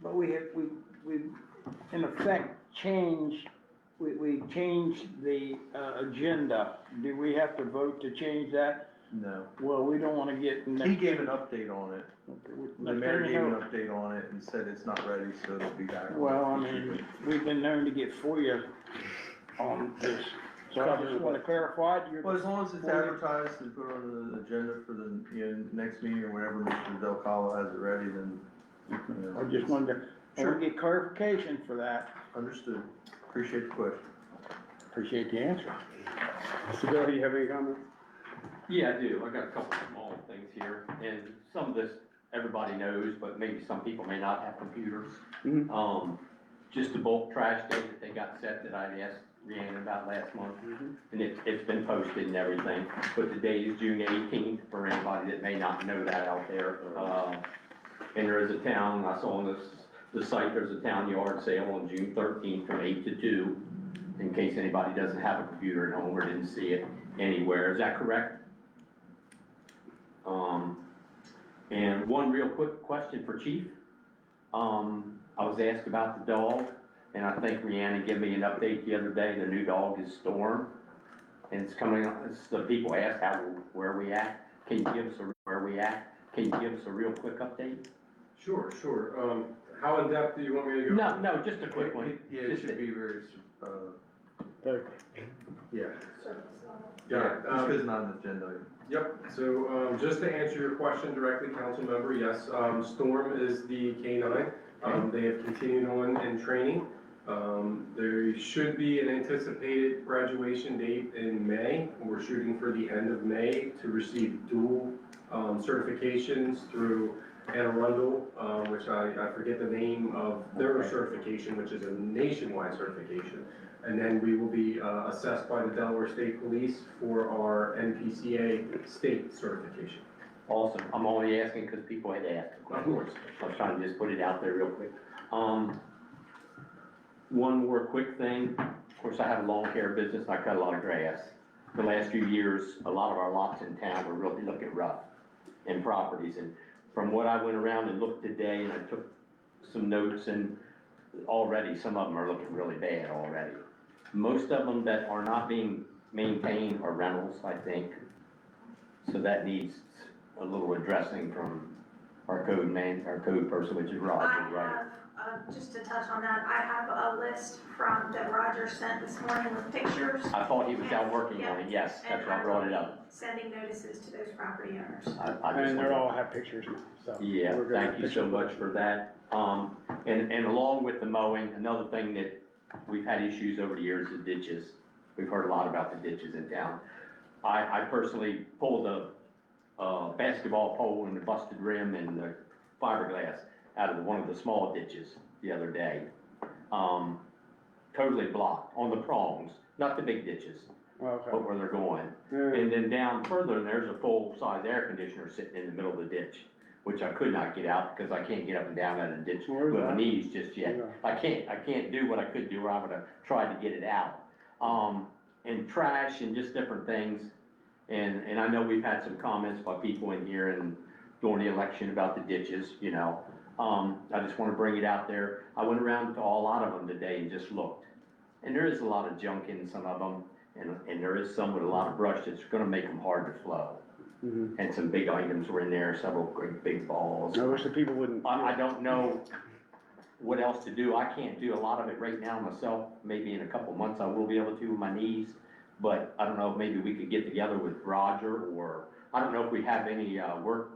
but we in effect changed, we changed the, agenda. Do we have to vote to change that? No. Well, we don't wanna get. He gave an update on it. The mayor gave an update on it and said it's not ready, so it'll be back. Well, I mean, we've been known to get FOIA on this, so I just wanna clarify, Well, as long as it's advertised and put on the agenda for the, next meeting or whenever Mr. Del Calo has it ready, then, I just wanted to get clarification for that. understood. Appreciate the question. Appreciate the answer. Mr. Bill, you have any comments? Yeah, I do. I got a couple of small things here, and some of this everybody knows, but maybe some people may not have computers. Mhm. Just the bulk trash day that they got set that I asked Rhiannon about last month, and it's been posted and everything, but the date is June 18th for anybody that may not know that out there. And there is a town, I saw on the site, there's a town yard sale on June 13th from 8 to 2, in case anybody doesn't have a computer at home or didn't see it anywhere. Is that correct? And one real quick question for Chief. I was asked about the dog, and I think Rhiannon gave me an update the other day. The new dog is Storm, and it's coming, the people asked where we at. Can you give us where we at? Can you give us a real quick update? Sure. How in-depth do you want me to go? No, just a quick one. Yeah, it should be very, yeah. Yeah, Just because it's not on the agenda. Yep, so, just to answer your question directly, council member, yes, Storm is the K-9. They have continued on in training. There should be an anticipated graduation date in May. We're shooting for the end of May to receive dual certifications through Anne Arundel, which I forget the name of their certification, which is a nationwide certification. And then we will be assessed by the Delaware State Police for our NPCA state certification. Awesome. I'm only asking because people had asked. Of course. I was trying to just put it out there real quick. One more quick thing. Of course, I have a lawn care business. I cut a lot of grass. The last few years, a lot of our lots in town were really looking rough in properties. And from what I went around and looked today, and I took some notes, and already some of them are looking really bad already. Most of them that are not being maintained are rentals, I think. So that needs a little addressing from our code person, which is Roger, right? I have, just to touch on that, I have a list that Roger sent this morning with pictures. I thought he was out working on it, yes, that's why I brought it up. Sending notices to those property owners. I just And they wanted- all have pictures now, so. Yeah, we're good. thank you so much for that. And along with the mowing, another thing that we've had issues over the years is ditches. We've heard a lot about the ditches in town. I personally pulled a basketball pole and the busted rim and the fiberglass out of one of the small ditches the other day. Totally blocked on the prongs, not the big ditches, Okay. but where they're going. Yeah. And then down further, there's a full-size air conditioner sitting in the middle of the ditch. which I could not get out because I can't get up and down out of the ditch Where is with my that? knees just yet. Yeah. I can't do what I could do, or I would've tried to get it out. And trash and just different things. And I know we've had some comments by people in here and during the election about the ditches, you know. I just wanna bring it out there. I went around to a lot of them today and just looked. And there is a lot of junk in some of them, and there is some with a lot of brush that's gonna make them hard to flow. Mhm. And some big items were in there, several great big balls. I wish the people wouldn't. I don't know what else to do. I can't do a lot of it right now myself. Maybe in a couple months I will be able to with my knees. But I don't know, maybe we could get together with Roger, or, I don't know if we have any, work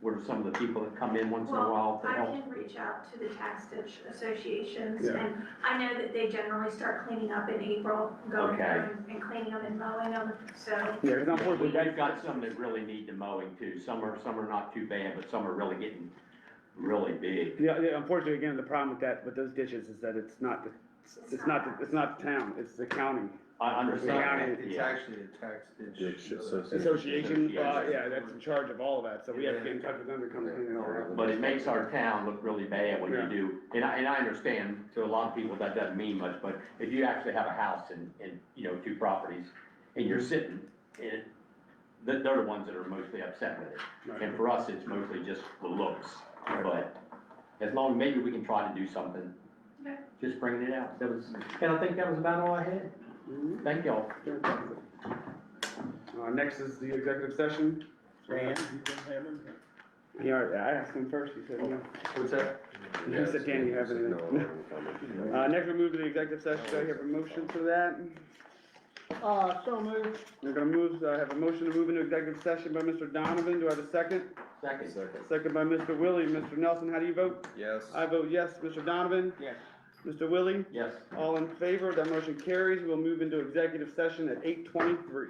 where some of the people that come in once in a while to I help. can reach out to the tax ditch associations, Yeah. and I know that they generally start cleaning up in April, going Okay. through and cleaning them and mowing them, so. Yeah, because unfortunately, We've got some that really need the mowing too. Some are not too bad, but some are really getting really big. yeah, unfortunately, again, the problem with that, with those ditches is that it's not the town, it's the county. I understand, It's yeah. actually a tax ditch. Association, Yeah. yeah, that's in charge of all of that, so we have to get in touch with them to come clean it all up. But it makes our town look really bad when you Yeah. do, and I understand, to a lot of people, that doesn't mean much, but if you actually have a house and, you know, two properties, and you're sitting in it, they're the ones that are mostly upset with it. And for us, it's mostly just the looks, but as long, maybe we can try to do something, Okay. just bringing it out. And I think that was about all I had. Thank y'all. Next is the executive session. Dan, Yeah, I asked him first, he said no. What's that? He said, Dan, you have anything? Next we'll move to the executive session, do I have a motion for that? so moved. We're gonna move, I have a motion to move into executive session by Mr. Donovan, do I have a second? Second. Second by Mr. Willie, Mr. Nelson, how do you vote? Yes. I vote yes, Mr. Donovan? Yes. Mr. Willie? Yes. All in favor, that motion carries, we'll move into executive session at 8:23.